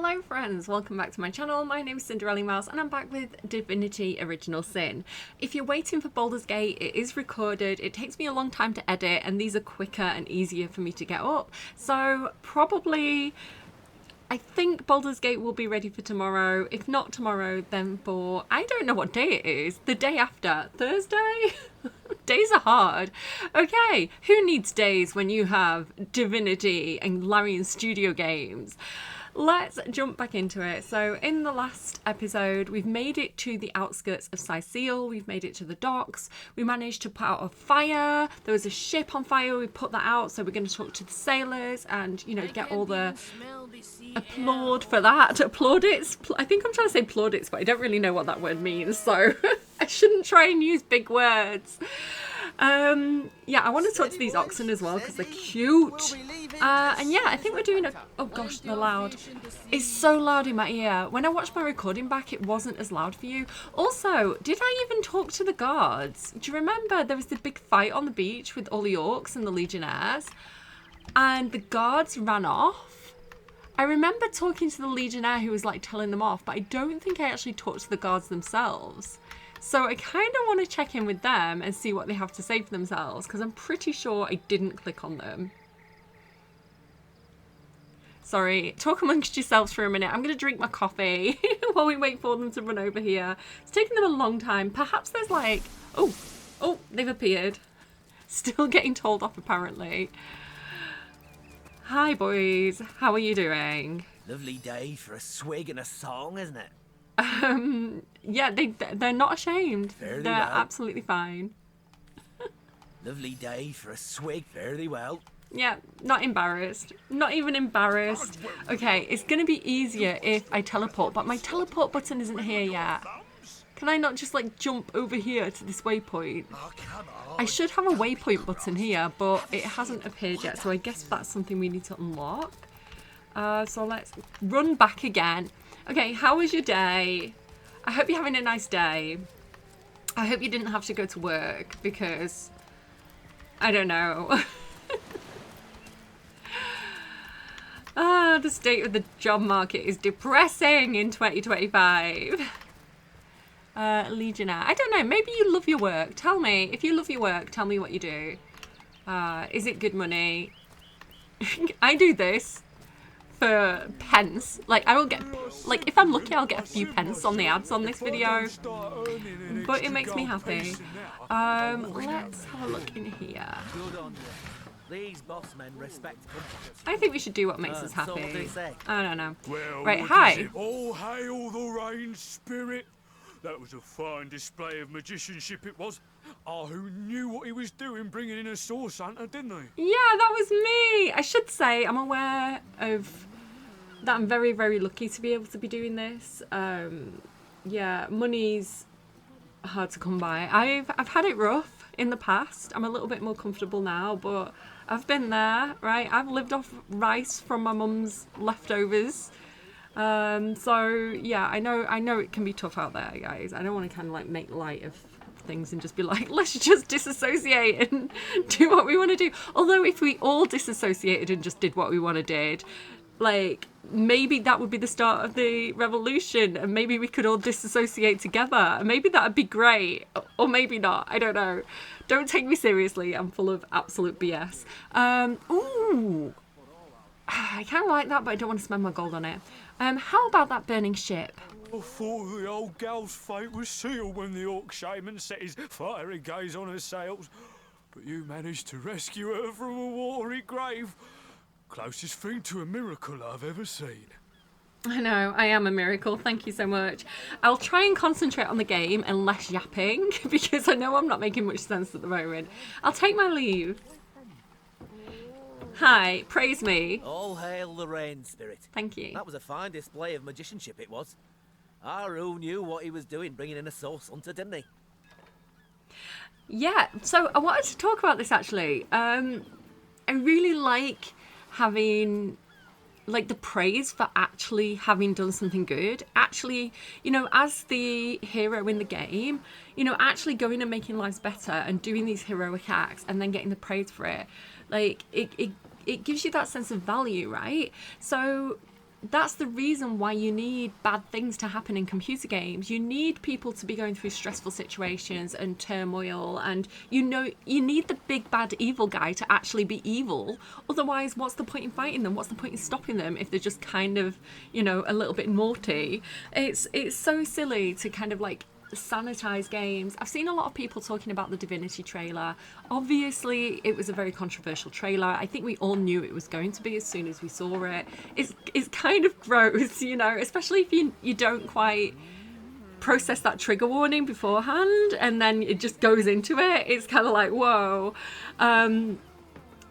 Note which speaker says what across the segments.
Speaker 1: Hello friends, welcome back to my channel. My name is Cinderella Mouse and I'm back with Divinity Original Sin. If you're waiting for Baldur's Gate, it is recorded. It takes me a long time to edit and these are quicker and easier for me to get up. So probably, I think Baldur's Gate will be ready for tomorrow. If not tomorrow, then for, I don't know what day it is, the day after, Thursday? Days are hard. Okay, who needs days when you have Divinity and Larian Studio games? Let's jump back into it. So in the last episode, we've made it to the outskirts of Sicile. We've made it to the docks. We managed to put out a fire. There was a ship on fire. We put that out. So we're going to talk to the sailors and, you know, get all the applaud for that. Applaudits. I think I'm trying to say plaudits, but I don't really know what that word means. So I shouldn't try and use big words. Yeah, I want to talk to these oxen as well because they're cute. And yeah, I think we're doing a... Oh gosh, they're loud. It's so loud in my ear. When I watched my recording back, it wasn't as loud for you. Also, did I even talk to the guards? Do you remember there was the big fight on the beach with all the orcs and the legionnaires? And the guards ran off. I remember talking to the legionnaire who was like telling them off, but I don't think I actually talked to the guards themselves. So I kind of want to check in with them and see what they have to say for themselves, because I'm pretty sure I didn't click on them. Sorry, talk amongst yourselves for a minute. I'm going to drink my coffee while we wait for them to run over here. It's taken them a long time. Perhaps there's like... Oh, they've appeared. Still getting told off apparently. Hi boys, how are you doing?
Speaker 2: Lovely day for a swig and a song, isn't it?
Speaker 1: Yeah, they're not ashamed.
Speaker 2: Fairly
Speaker 1: They're
Speaker 2: well.
Speaker 1: absolutely fine.
Speaker 2: Lovely day for a swig, fairly well.
Speaker 1: Yeah, not embarrassed. Not even embarrassed. Okay, it's going to be easier if I teleport, but my teleport button isn't here yet. Can I not just like jump over here to this waypoint? I should have a waypoint button here, but it hasn't appeared yet, so I guess that's something we need to unlock. So let's run back again. Okay, how was your day? I hope you're having a nice day. I hope you didn't have to go to work because I don't know. The state of the job market is depressing in 2025. Legionnaire. I don't know, maybe you love your work. Tell me. If you love your work, tell me what you do. Is it good money? I do this for pence. Like, I will get, like, if I'm lucky, I'll get a few pence on the ads on this video. But it makes me happy. Let's have a look in here.
Speaker 2: These boss men respect competence.
Speaker 1: I think we should do what makes us
Speaker 2: So what do
Speaker 1: happy.
Speaker 2: they say?
Speaker 1: I don't know.
Speaker 3: Well,
Speaker 1: Right,
Speaker 3: what
Speaker 1: hi.
Speaker 3: is it? Oh, hail the rain spirit. That was a fine display of magicianship it was. Oh, who knew what he was doing bringing in a source hunter, didn't he?
Speaker 1: Yeah, that was me. I should say I'm aware of that. I'm very, very lucky to be able to be doing this. Yeah, money's hard to come by. I've had it rough in the past. I'm a little bit more comfortable now, but I've been there, right? I've lived off rice from my mum's leftovers. So yeah, I know it can be tough out there, guys. I don't want to kind of like make light of things and just be like, let's just disassociate and do what we want to do. Although if we all disassociated and just did what we want to do, like maybe that would be the start of the revolution and maybe we could all disassociate together. Maybe that would be great, or maybe not. I don't know. Don't take me seriously. I'm full of absolute BS. Ooh, I kind of like that, but I don't want to spend my gold on it. How about that burning ship?
Speaker 3: I thought the old gal's fate was sealed when the orc shaman set his fiery gaze on her sails. But you managed to rescue her from a watery grave. Closest thing to a miracle I've ever seen.
Speaker 1: I know, I am a miracle. Thank you so much. I'll try and concentrate on the game and less yapping because I know I'm not making much sense at the moment. I'll take my leave. Hi, praise me.
Speaker 2: All hail the rain spirit.
Speaker 1: Thank you.
Speaker 2: That was a fine display of magicianship it was. Aru knew what he was doing bringing in a source hunter, didn't he?
Speaker 1: Yeah, so I wanted to talk about this actually. I really like having like the praise for actually having done something good. Actually, you know, as the hero in the game, you know, actually going and making lives better and doing these heroic acts and then getting the praise for it. Like it gives you that sense of value, right? So that's the reason why you need bad things to happen in computer games. You need people to be going through stressful situations and turmoil, and you need the big bad evil guy to actually be evil. Otherwise, what's the point in fighting them? What's the point in stopping them if they're just kind of, a little bit naughty? It's so silly to kind of like sanitize games. I've seen a lot of people talking about the Divinity trailer. Obviously it was a very controversial trailer. I think we all knew it was going to be as soon as we saw it. It's kind of gross, especially if you don't quite process that trigger warning beforehand and then it just goes into it. It's kind of like, whoa.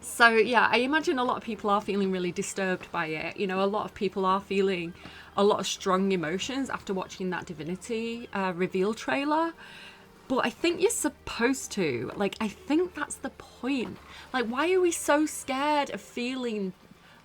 Speaker 1: So yeah, I imagine a lot of people are feeling really disturbed by it. A lot of people are feeling a lot of strong emotions after watching that Divinity reveal trailer. But I think you're supposed to. Like, I think that's the point. Like, why are we so scared of feeling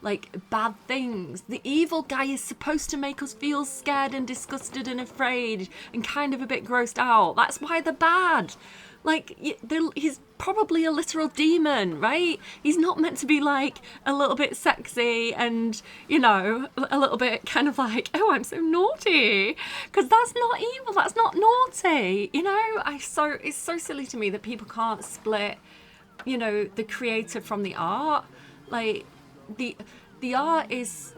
Speaker 1: like bad things? The evil guy is supposed to make us feel scared and disgusted and afraid and kind of a bit grossed out. That's why they're bad. Like, he's probably a literal demon, right? He's not meant to be like a little bit sexy and, a little bit kind of like, oh, I'm so naughty. Because that's not evil. That's not naughty. It's so silly to me that people can't split, the creator from the art. Like, the art is...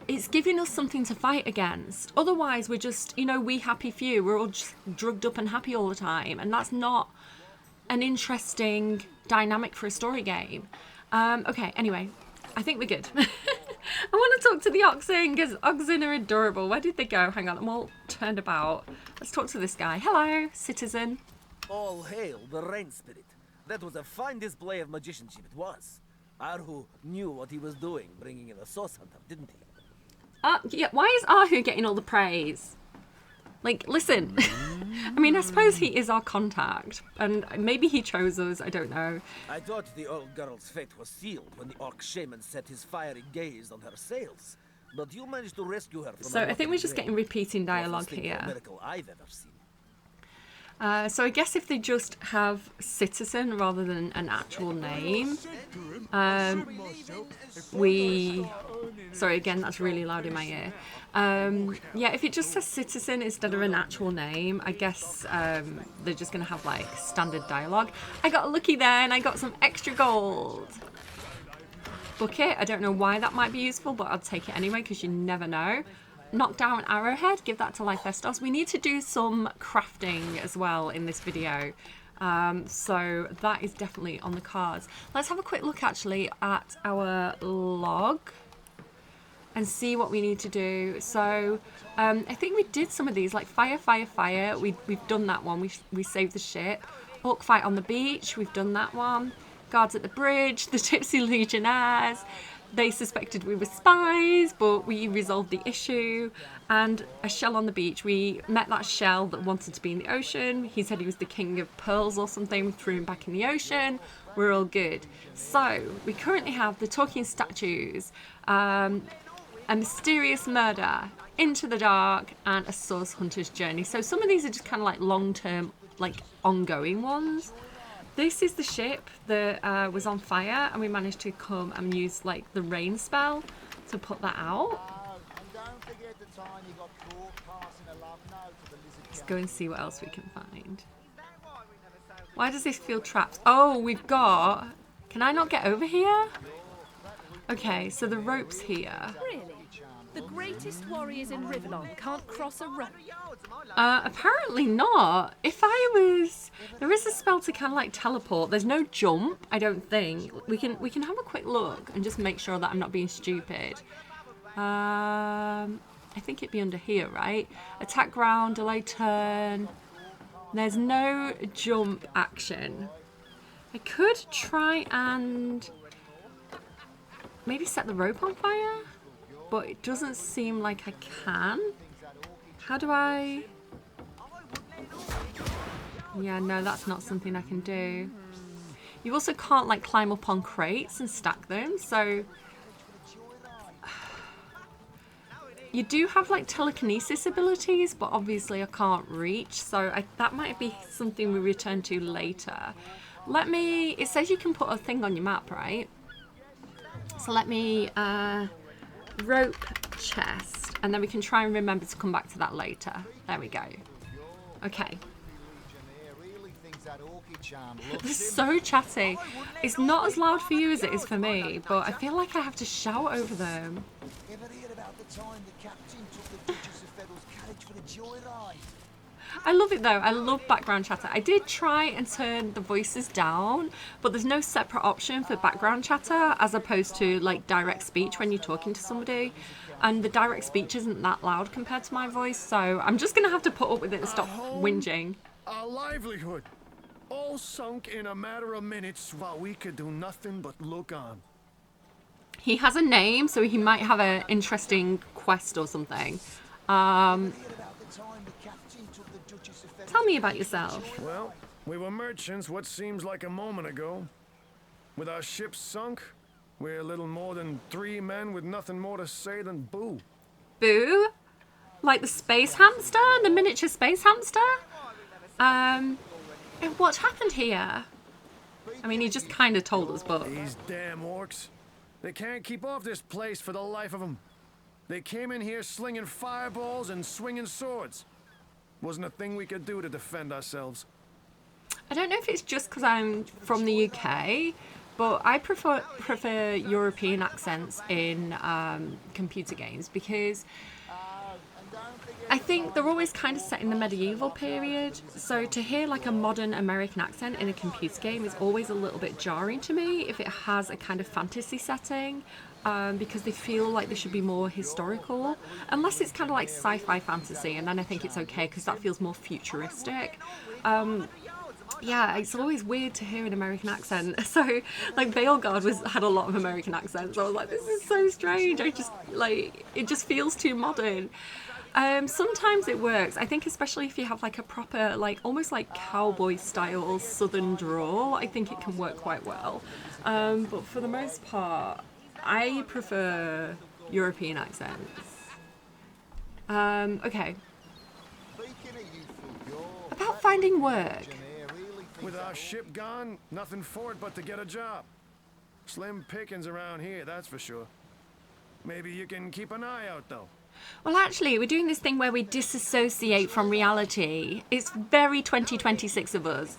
Speaker 1: it's giving us something to fight against. Otherwise, we're just, we happy few. We're all just drugged up and happy all the time. And that's not an interesting dynamic for a story game. Okay, anyway, I think we're good. I want to talk to the oxen because oxen are adorable. Where did they go? Hang on, I'm all turned about. Let's talk to this guy. Hello, citizen.
Speaker 2: All hail the rain spirit. That was a fine display of magicianship, it was. Arhu knew what he was doing, bringing in a sauce hunter, didn't he?
Speaker 1: Yeah, why is Arhu getting all the praise? Like, listen, I mean, I suppose he is our contact, and maybe he chose us, I don't know.
Speaker 2: I thought the old girl's fate was sealed when the orc shaman set his fiery gaze on her sails, but you managed to rescue her from
Speaker 1: So I think we're just getting repeating dialogue here.
Speaker 2: Miracle I've ever seen.
Speaker 1: So I guess if they just have citizen rather than an actual name, sorry, again, that's really loud in my ear. Yeah, if it just says citizen instead of an actual name, I guess they're just going to have like standard dialogue. I got lucky there and I got some extra gold. Bucket, I don't know why that might be useful, but I'll take it anyway because you never know. Knock down an arrowhead, give that to Lythestos. We need to do some crafting as well in this video. So that is definitely on the cards. Let's have a quick look actually at our log and see what we need to do. So I think we did some of these, like fire, fire, fire. We've done that one. We saved the ship. Orc fight on the beach. We've done that one. Guards at the bridge. The tipsy legionnaires. They suspected we were spies, but we resolved the issue. And a shell on the beach. We met that shell that wanted to be in the ocean. He said he was the king of pearls or something. We threw him back in the ocean. We're all good. So we currently have the talking statues, a mysterious murder, Into the Dark, and a source hunter's journey. So some of these are just kind of like long-term, like ongoing ones. This is the ship that was on fire, and we managed to come and use like the rain spell to put that out. Let's go and see what else we can find. Why does this feel trapped? Oh, we've got... Can I not get over here? Okay, so the rope's here.
Speaker 4: Really? The greatest warriors in Riverlong can't cross a rope?
Speaker 1: Apparently not. If I was... There is a spell to kind of like teleport. There's no jump, I don't think. We can have a quick look and just make sure that I'm not being stupid. I think it'd be under here, right? Attack ground, delay turn. There's no jump action. I could try and maybe set the rope on fire, but it doesn't seem like I can. How do I... Yeah, no, that's not something I can do. You also can't like climb up on crates and stack them, so... You do have like telekinesis abilities, but obviously I can't reach, so that might be something we return to later. Let me... It says you can put a thing on your map, right? So let me... rope chest, and then we can try and remember to come back to that later. There we go. Okay. They're so chatty. It's not as loud for you as it is for me, but I feel like I have to shout over them. I love it though. I love background chatter. I did try and turn the voices down, but there's no separate option for background chatter as opposed to like direct speech when you're talking to somebody. And the direct speech isn't that loud compared to my voice, so I'm just gonna have to put up with it and stop whinging.
Speaker 5: Our livelihood, all sunk in a matter of minutes while we could do nothing but look on.
Speaker 1: He has a name, so he might have an interesting quest or something. Tell me about yourself.
Speaker 5: Well, we were merchants what seems like a moment ago. With our ship sunk, we're little more than 3 men with nothing more to say than boo.
Speaker 1: Boo? Like the space hamster? The miniature space hamster? And what happened here? I mean, he just kind of told us, but...
Speaker 5: These damn orcs. They can't keep off this place for the life of them. They came in here slinging fireballs and swinging swords. Wasn't a thing we could do to defend ourselves.
Speaker 1: I don't know if it's just because I'm from the UK, but I prefer European accents in computer games because I think they're always kind of set in the medieval period. So to hear like a modern American accent in a computer game is always a little bit jarring to me if it has a kind of fantasy setting. Because they feel like they should be more historical, unless it's kind of like sci-fi fantasy, and then I think it's okay because that feels more futuristic. Yeah, it's always weird to hear an American accent. So, like, Veilguard had a lot of American accents. I was like, this is so strange. It just feels too modern. Sometimes it works. I think especially if you have like a proper, like almost like cowboy style southern drawl, I think it can work quite well. But for the most part, I prefer European accents. Okay. About finding work.
Speaker 5: With our ship gone, nothing for it but to get a job. Slim pickings around here, that's for sure. Maybe you can keep an eye out, though.
Speaker 1: Well, actually, we're doing this thing where we disassociate from reality. It's very 2026 of us.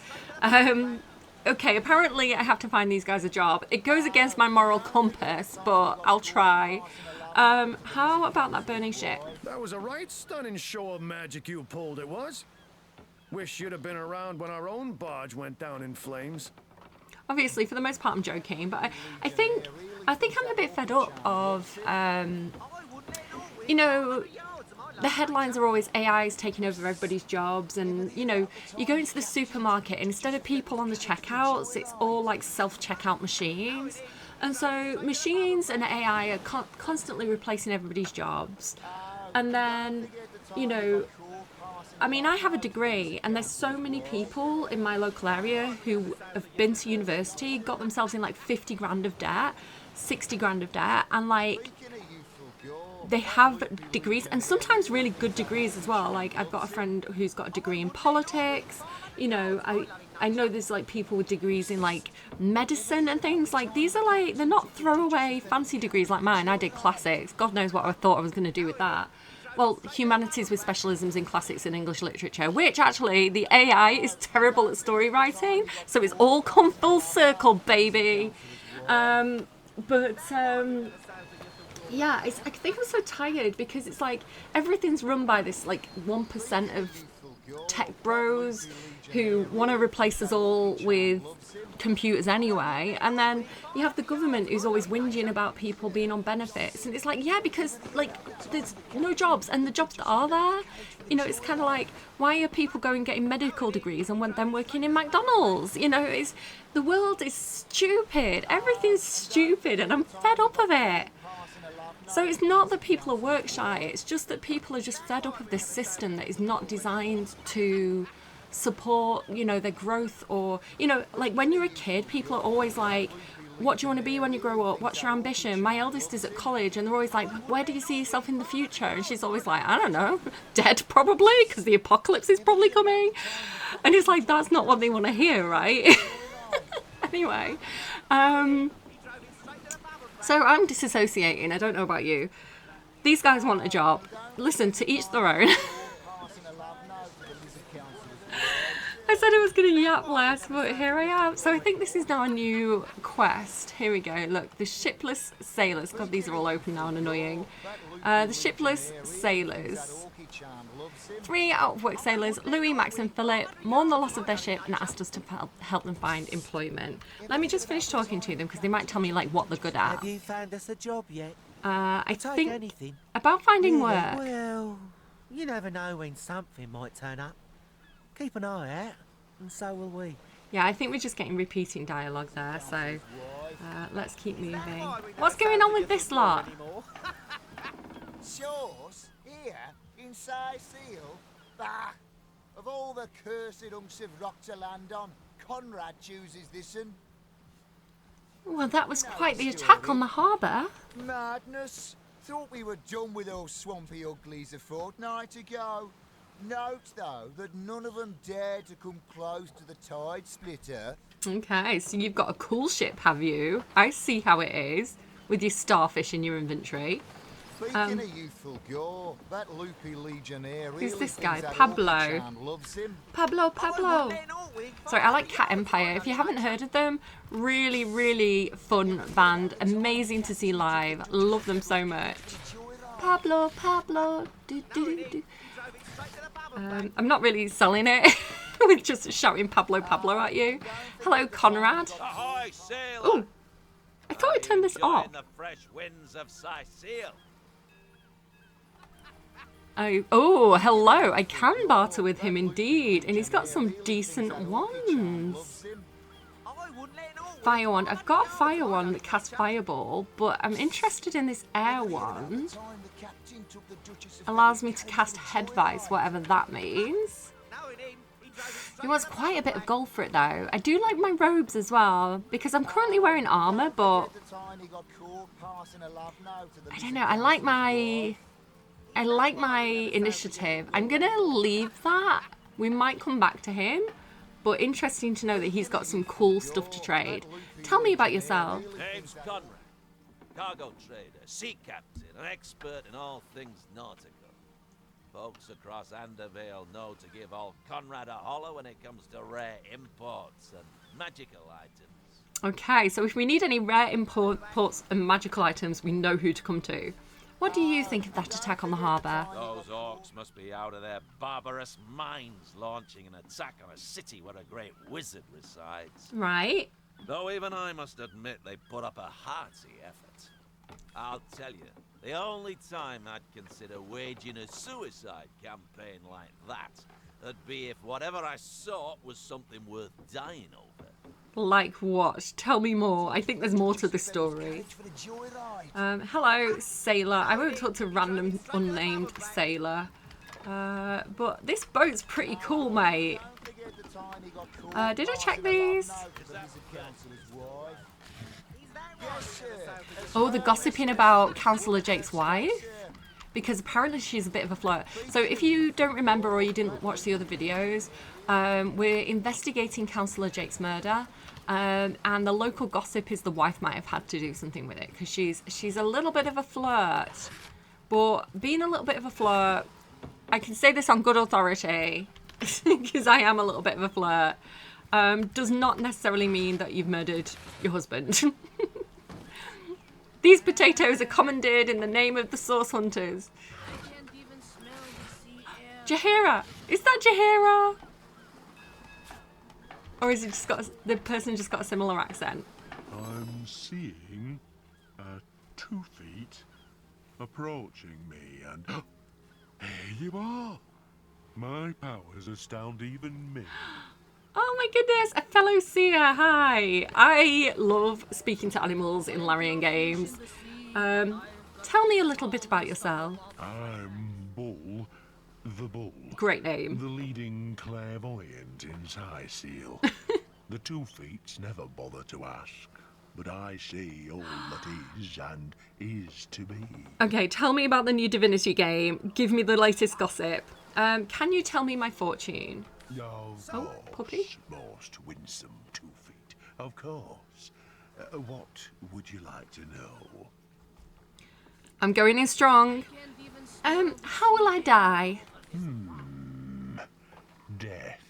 Speaker 1: Okay, apparently I have to find these guys a job. It goes against my moral compass, but I'll try. How about that burning ship?
Speaker 5: That was a right stunning show of magic you pulled, it was. Wish you'd have been around when our own barge went down in flames.
Speaker 1: Obviously, for the most part, I'm joking, but I think I'm a bit fed up of, you know, the headlines are always AIs taking over everybody's jobs, and you know, you go into the supermarket and instead of people on the checkouts, it's all like self-checkout machines, and so machines and AI are constantly replacing everybody's jobs. And then, you know, I mean, I have a degree, and there's so many people in my local area who have been to university, got themselves in like 50 grand of debt, 60 grand of debt, and like they have degrees, and sometimes really good degrees as well. Like I've got a friend who's got a degree in politics. You know, I know there's like people with degrees in like medicine and things. Like these are like, they're not throwaway fancy degrees like mine. I did classics. God knows what I thought I was going to do with that. Well, humanities with specialisms in classics and English literature, which actually the AI is terrible at story writing, so it's all come full circle, baby. Yeah, I think I'm so tired because it's like everything's run by this like 1% of tech bros who want to replace us all with computers anyway, and then you have the government who's always whinging about people being on benefits, and it's like, yeah, because like there's no jobs, and the jobs that are there, you know, it's kind of like, why are people going getting medical degrees and then working in McDonald's? You know, the world is stupid, everything's stupid, and I'm fed up of it. So it's not that people are work shy, it's just that people are just fed up of this system that is not designed to support, you know, their growth. Or, you know, like when you're a kid, people are always like, what do you want to be when you grow up? What's your ambition? My eldest is at college, and they're always like, where do you see yourself in the future? And she's always like, I don't know, dead probably, because the apocalypse is probably coming. And it's like, that's not what they want to hear, right? Anyway, so I'm disassociating. I don't know about you. These guys want a job. Listen, to each their own. I said I was going to yap less, but here I am. So I think this is now a new quest. Here we go. Look, the shipless sailors. God, these are all open now and annoying. The shipless sailors. 3 out-of-work sailors, Louis, Max and Philip, mourn the loss of their ship and asked us to help them find employment. Let me just finish talking to them because they might tell me like what they're good at.
Speaker 2: Have you found us a job yet?
Speaker 1: I
Speaker 2: Take
Speaker 1: think
Speaker 2: anything.
Speaker 1: about finding
Speaker 2: Really?
Speaker 1: work.
Speaker 2: Well, you never know when something might turn up. Keep an eye out, and so will we.
Speaker 1: Yeah, I think we're just getting repeating dialogue there, so let's keep moving. What's going on with this lot?
Speaker 6: Shores? Here? Inside Seal? Bah! Of all the cursed hunks of rock to land on, Conrad chooses this one.
Speaker 1: Well, that was quite the attack on the harbour.
Speaker 6: Madness! Thought we were done with those swampy uglies a fortnight ago. Note, though, that none of them dared to come close to the tide splitter.
Speaker 1: Okay, so you've got a cool ship, have you? I see how it is, with your starfish in your inventory.
Speaker 6: Speaking of youthful gore, that loopy legionnaire really
Speaker 1: Who's this
Speaker 6: thinks
Speaker 1: guy?
Speaker 6: that
Speaker 1: Pablo.
Speaker 6: Orchid-chan loves him.
Speaker 1: Pablo. Sorry, I like Cat Empire. If you haven't heard of them, really, really fun band. Amazing to see live. Love them so much. Pablo. Do. I'm not really selling it with just shouting Pablo at you. Hello, Conrad.
Speaker 7: Ahoy, sailor!
Speaker 1: Oh, I thought I turned this off.
Speaker 7: The fresh winds of Sicil.
Speaker 1: Oh, hello. I can barter with him indeed. And he's got some decent wands. Fire wand. I've got a fire wand that casts fireball, but I'm interested in this air wand. Allows me to cast head vice, whatever that means. He wants quite a bit of gold for it though. I do like my robes as well, because I'm currently wearing armour, but I don't know, I like my initiative. I'm gonna leave that. We might come back to him, but interesting to know that he's got some cool stuff to trade. Tell me about yourself.
Speaker 7: Name's Conrad. Cargo trader, sea captain, an expert in all things nautical. Folks across Andervale know to give old Conrad a holler when it comes to rare imports and magical items.
Speaker 1: Okay, so if we need any rare imports and magical items, we know who to come to. What do you think of that attack on the harbour?
Speaker 7: Those orcs must be out of their barbarous minds launching an attack on a city where a great wizard resides.
Speaker 1: Right.
Speaker 7: Though even I must admit they put up a hearty effort. I'll tell you, the only time I'd consider waging a suicide campaign like that would be if whatever I sought was something worth dying over.
Speaker 1: Like what? Tell me more. I think there's more to the story. Hello, sailor. I won't talk to random unnamed sailor. But this boat's pretty cool, mate. Did I check these? Oh, the gossiping about Councillor Jake's wife? Because apparently she's a bit of a flirt. So if you don't remember or you didn't watch the other videos, we're investigating Councillor Jake's murder. And the local gossip is the wife might have had to do something with it because she's a little bit of a flirt. But being a little bit of a flirt, I can say this on good authority because I am a little bit of a flirt, does not necessarily mean that you've murdered your husband. These potatoes are commandeered in the name of the source hunters. Jaheira! Is that Jaheira? Or is it just got the person just got a similar accent?
Speaker 8: I'm seeing 2 feet approaching me, and here you are. My powers astound even me.
Speaker 1: Oh my goodness, a fellow seer, hi. I love speaking to animals in Larian games. Tell me a little bit about yourself.
Speaker 8: I'm Bull, the Bull.
Speaker 1: Great name.
Speaker 8: The leading clairvoyant in Sicil. The 2 feet never bother to ask, but I see all that is and is to be.
Speaker 1: Okay, tell me about the new Divinity game. Give me the latest gossip. Can you tell me my fortune?
Speaker 8: Of
Speaker 1: Oh,
Speaker 8: course,
Speaker 1: puppy?
Speaker 8: most winsome 2 feet. Of course. What would you like to know?
Speaker 1: I'm going in strong. How will I die?
Speaker 8: Death.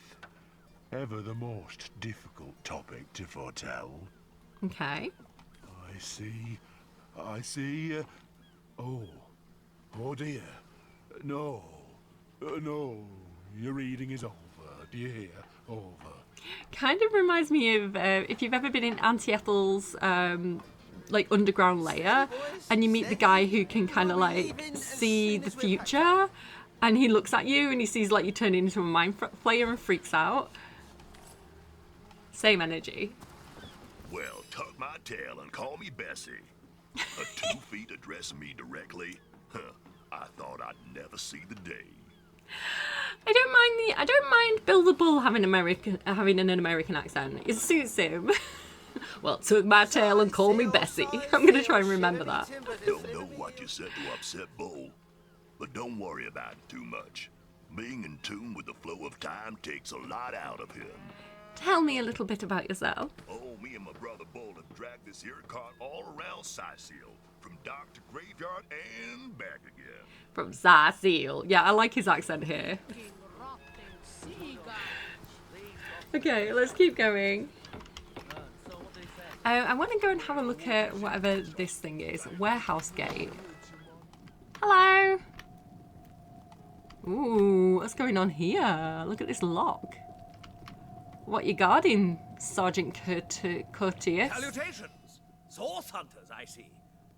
Speaker 8: Ever the most difficult topic to foretell.
Speaker 1: Okay.
Speaker 8: I see. Oh dear. No. No. Your reading is over. Do you hear? Over.
Speaker 1: Kind of reminds me of if you've ever been in Auntie Ethel's like underground layer, and you meet the guy who can kind of like see the future, and he looks at you and he sees like you turn into a mind flayer and freaks out. Same energy.
Speaker 8: Well, tuck my tail and call me Bessie. A 2 feet addressing me directly? Huh. I thought I'd never see the day.
Speaker 1: I don't mind Bill the Bull having an American accent. It suits him. Well, tuck my tail and call me Bessie. I'm gonna try and remember that.
Speaker 8: Don't know what you said to upset Bull, but don't worry about it too much. Being in tune with the flow of time takes a lot out of him.
Speaker 1: Tell me a little bit about yourself.
Speaker 8: Oh, me and my brother Bull have dragged this here cart all around Sicil, from dock to graveyard and back again.
Speaker 1: From Sicil. Yeah, I like his accent here. Okay, let's keep going. I want to go and have a look at whatever this thing is. Warehouse gate. Hello. Ooh, what's going on here? Look at this lock. What you guarding, Sergeant Curtius?
Speaker 2: Salutations! Source hunters, I see.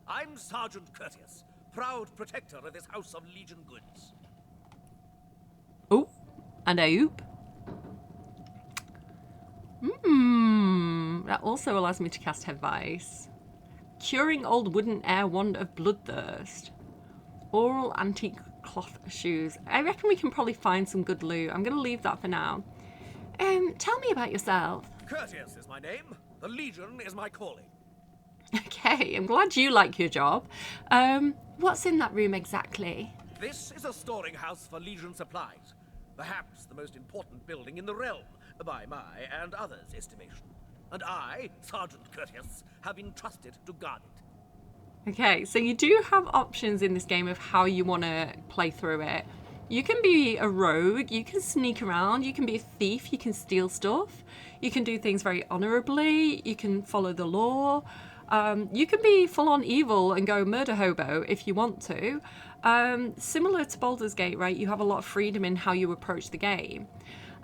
Speaker 2: I'm Sergeant Curtius, proud protector of this house of Legion goods.
Speaker 1: Oh, and a oop. That also allows me to cast Advice. Curing old wooden air wand of bloodthirst. Oral antique cloth shoes. I reckon we can probably find some good loot. I'm going to leave that for now. Tell me about yourself.
Speaker 2: Curtius is my name. The Legion is my calling.
Speaker 1: Okay, I'm glad you like your job. What's in that room exactly?
Speaker 2: This is a storing house for Legion supplies. Perhaps the most important building in the realm, by my and others' estimation. And I, Sergeant Curtius, have been trusted to guard it.
Speaker 1: Okay, so you do have options in this game of how you want to play through it. You can be a rogue, you can sneak around, you can be a thief, you can steal stuff, you can do things very honorably, you can follow the law, you can be full-on evil and go murder hobo if you want to. Similar to Baldur's Gate, right, you have a lot of freedom in how you approach the game.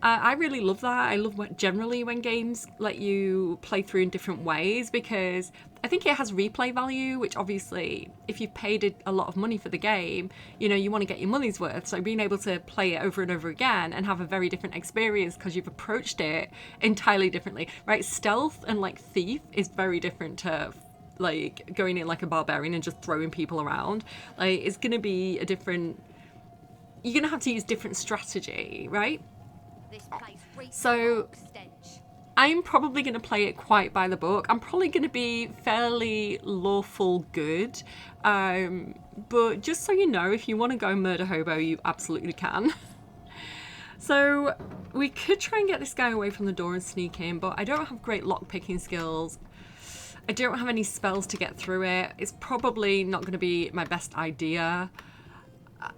Speaker 1: I really love that. I love generally when games let you play through in different ways, because I think it has replay value, which obviously if you've paid a lot of money for the game, you know, you want to get your money's worth. So being able to play it over and over again and have a very different experience because you've approached it entirely differently, right? Stealth and like thief is very different to like going in like a barbarian and just throwing people around. Like it's going to be a different, you're going to have to use different strategy, right? So I'm probably going to play it quite by the book. I'm probably going to be fairly lawful good. But just so you know, if you want to go murder hobo, you absolutely can. So we could try and get this guy away from the door and sneak in, but I don't have great lockpicking skills. I don't have any spells to get through it. It's probably not going to be my best idea.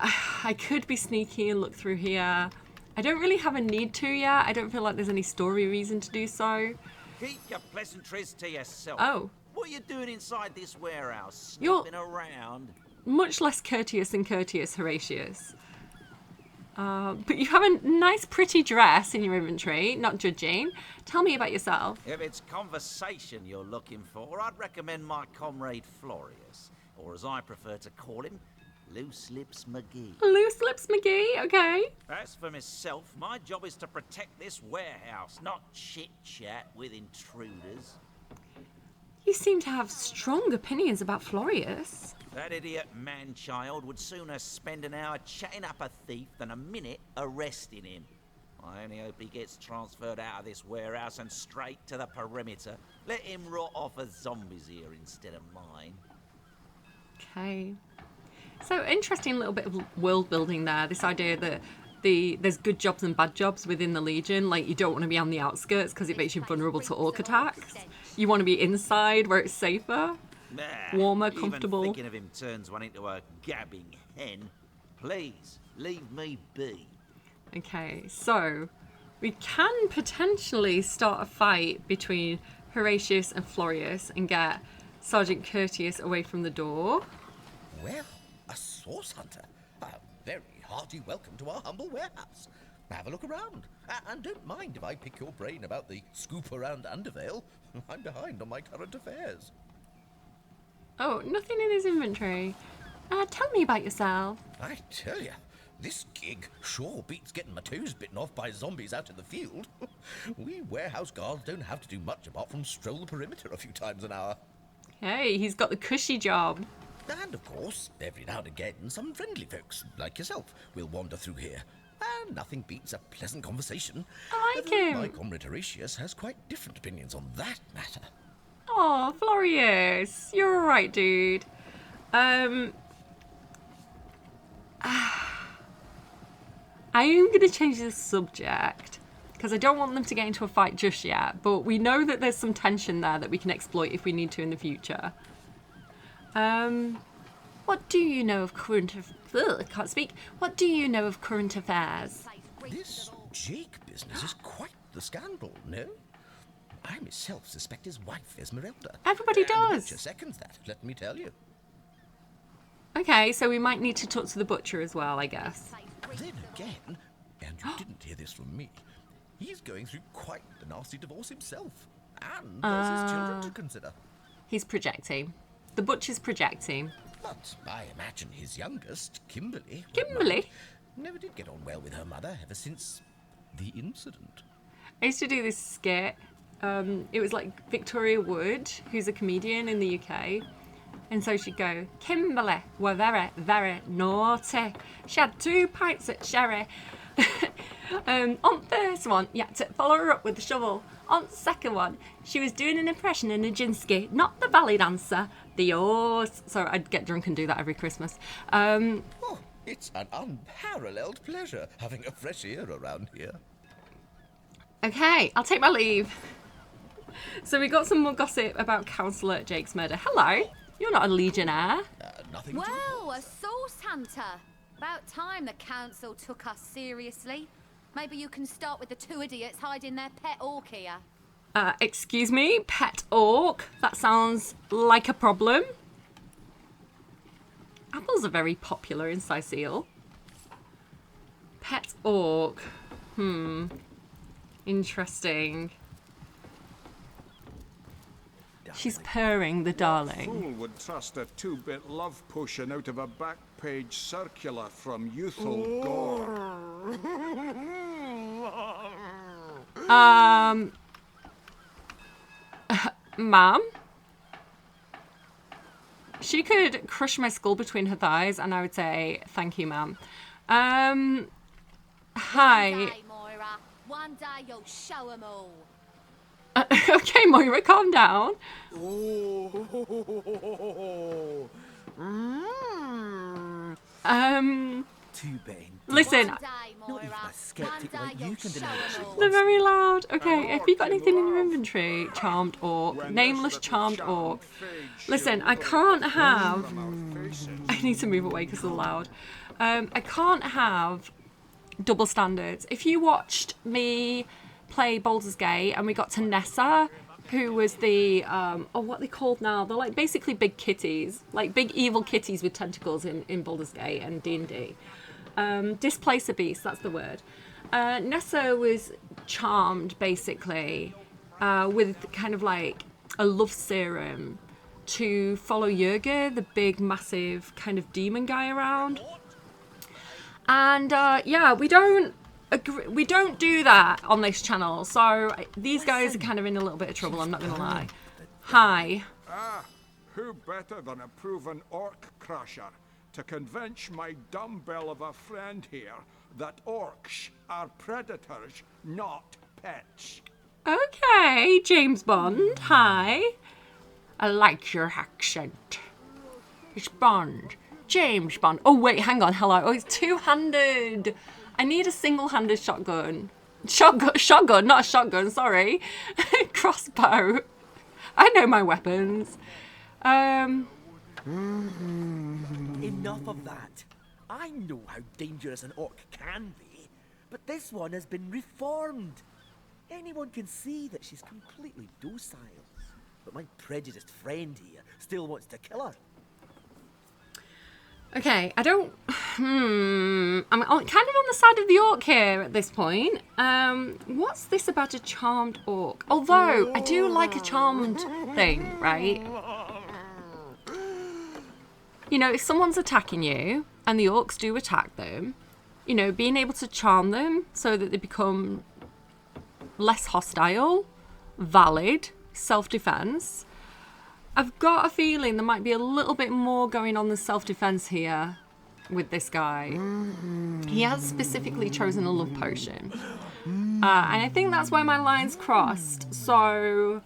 Speaker 1: I could be sneaky and look through here. I don't really have a need to yet. I don't feel like there's any story reason to do so.
Speaker 7: Keep your pleasantries to yourself.
Speaker 1: Oh.
Speaker 7: What are you doing inside this warehouse?
Speaker 1: You're
Speaker 7: Sniffing around?
Speaker 1: much less courteous than Courteous Horatius. But you have a nice pretty dress in your inventory, not judging. Tell me about yourself.
Speaker 7: If it's conversation you're looking for, I'd recommend my comrade Florius, or as I prefer to call him, Loose Lips McGee.
Speaker 1: Loose Lips McGee, okay.
Speaker 7: As for myself, my job is to protect this warehouse, not chit-chat with intruders.
Speaker 1: You seem to have strong opinions about Florius.
Speaker 7: That idiot man-child would sooner spend an hour chatting up a thief than a minute arresting him. I only hope he gets transferred out of this warehouse and straight to the perimeter. Let him rot off as zombies here instead of mine.
Speaker 1: Okay. So interesting little bit of world building there. This idea that there's good jobs and bad jobs within the Legion. Like you don't want to be on the outskirts because it makes you vulnerable to orc attacks. You want to be inside where it's safer. warmer,
Speaker 7: even
Speaker 1: comfortable.
Speaker 7: Thinking of him turns one into a gabbing hen. Please, leave me be.
Speaker 1: Okay, so we can potentially start a fight between Horatius and Florius and get Sergeant Curtius away from the door.
Speaker 2: Well, a source hunter. A very hearty welcome to our humble warehouse. Have a look around. And don't mind if I pick your brain about the scoop around Undervale. I'm behind on my current affairs.
Speaker 1: Oh, nothing in his inventory. Tell me about yourself.
Speaker 2: I tell you, this gig sure beats getting my toes bitten off by zombies out in the field. We warehouse guards don't have to do much apart from stroll the perimeter a few times an hour.
Speaker 1: Hey, he's got the cushy job.
Speaker 2: And of course, every now and again, some friendly folks, like yourself, will wander through here. And nothing beats a pleasant conversation.
Speaker 1: I like
Speaker 2: Although
Speaker 1: him.
Speaker 2: My comrade Horatius has quite different opinions on that matter.
Speaker 1: Oh, Florius, you're alright, dude. I am going to change the subject because I don't want them to get into a fight just yet, but we know that there's some tension there that we can exploit if we need to in the future. What do you know of current can't speak. What do you know of current affairs?
Speaker 2: This Jake business is quite the scandal, no? I myself suspect his wife, Esmeralda.
Speaker 1: Everybody
Speaker 2: And the
Speaker 1: does.
Speaker 2: butcher seconds that, let me tell you.
Speaker 1: Okay, so we might need to talk to the butcher as well, I guess.
Speaker 2: Then again, and you didn't hear this from me, he's going through quite the nasty divorce himself. And there's his children to consider.
Speaker 1: He's projecting. The butcher's projecting.
Speaker 2: But I imagine his youngest, Kimberly...
Speaker 1: Kimberly?
Speaker 2: never did get on well with her mother ever since the incident.
Speaker 1: I used to do this skit. It was like Victoria Wood, who's a comedian in the UK. And so she'd go, Kimberly were very, very naughty. She had 2 pints at sherry. On first one, you had to follow her up with the shovel. On second one, she was doing an impression in Nijinsky, not the ballet dancer, the horse. So I'd get drunk and do that every Christmas.
Speaker 2: Oh, it's an unparalleled pleasure having a fresh ear around here.
Speaker 1: Okay, I'll take my leave. So we got some more gossip about Councillor Jake's murder. Hello, you're not a legionnaire.
Speaker 2: Nothing
Speaker 9: Well, a source hunter. About time the council took us seriously. Maybe you can start with the 2 idiots hiding their pet orc here.
Speaker 1: Excuse me, pet orc? That sounds like a problem. Apples are very popular in Sicile. Pet orc. Interesting. She's purring, the darling.
Speaker 3: Fool would trust a 2-bit love potion out of a back-page circular from Youthful Gore.
Speaker 1: Ma'am? She could crush my skull between her thighs and I would say, thank you, ma'am. Hi.
Speaker 9: One day, Moira. One day you'll show 'em all.
Speaker 1: Okay, Moira, calm down.
Speaker 2: Too bad.
Speaker 1: Listen,
Speaker 9: One day, Moira.
Speaker 2: skeptic
Speaker 9: One
Speaker 2: like
Speaker 9: day
Speaker 2: you
Speaker 9: you'll
Speaker 2: can
Speaker 9: show
Speaker 2: deny
Speaker 9: 'em all.
Speaker 1: they're very loud. Okay, have you got
Speaker 3: orc
Speaker 1: anything in your
Speaker 3: love.
Speaker 1: inventory? Charmed orc.
Speaker 3: When
Speaker 1: Nameless
Speaker 3: this little
Speaker 1: charmed
Speaker 3: charmed
Speaker 1: orc.
Speaker 3: fade
Speaker 1: Listen,
Speaker 3: shall
Speaker 1: I can't
Speaker 3: look
Speaker 1: have...
Speaker 3: from our faces.
Speaker 1: I need to move away because they're loud. I can't have double standards. If you watched me play Baldur's Gate and we got to Nessa, who was the what are they called now? They're like basically big kitties, like big evil kitties with tentacles in Baldur's Gate and D&D. Displace a beast, that's the word. Nessa was charmed basically with kind of like a love serum to follow Yerger, the big massive kind of demon guy around. And yeah, we don't do that on this channel, so these guys are kind of in a little bit of trouble, I'm not gonna lie. Hi.
Speaker 3: Who better than a proven orc crusher to convince my dumbbell of a friend here that orcs are predators, not pets?
Speaker 1: Okay, James Bond, hi. I like your accent. It's Bond. James Bond. Oh, wait, hang on. Hello. Oh, it's two-handed. I need a single-handed shotgun. Shotgun, not a shotgun, sorry. Crossbow. I know my weapons.
Speaker 2: Enough of that. I know how dangerous an orc can be, but this one has been reformed. Anyone can see that she's completely docile. But my prejudiced friend here still wants to kill her.
Speaker 1: Okay, I don't... I'm kind of on the side of the orc here at this point. What's this about a charmed orc? Although, I do like a charmed thing, right? You know, if someone's attacking you, and the orcs do attack them, you know, being able to charm them so that they become less hostile, valid, self-defense. I've got a feeling there might be a little bit more going on than self-defense here with this guy. He has specifically chosen a love potion. And I think that's where my lines crossed. So,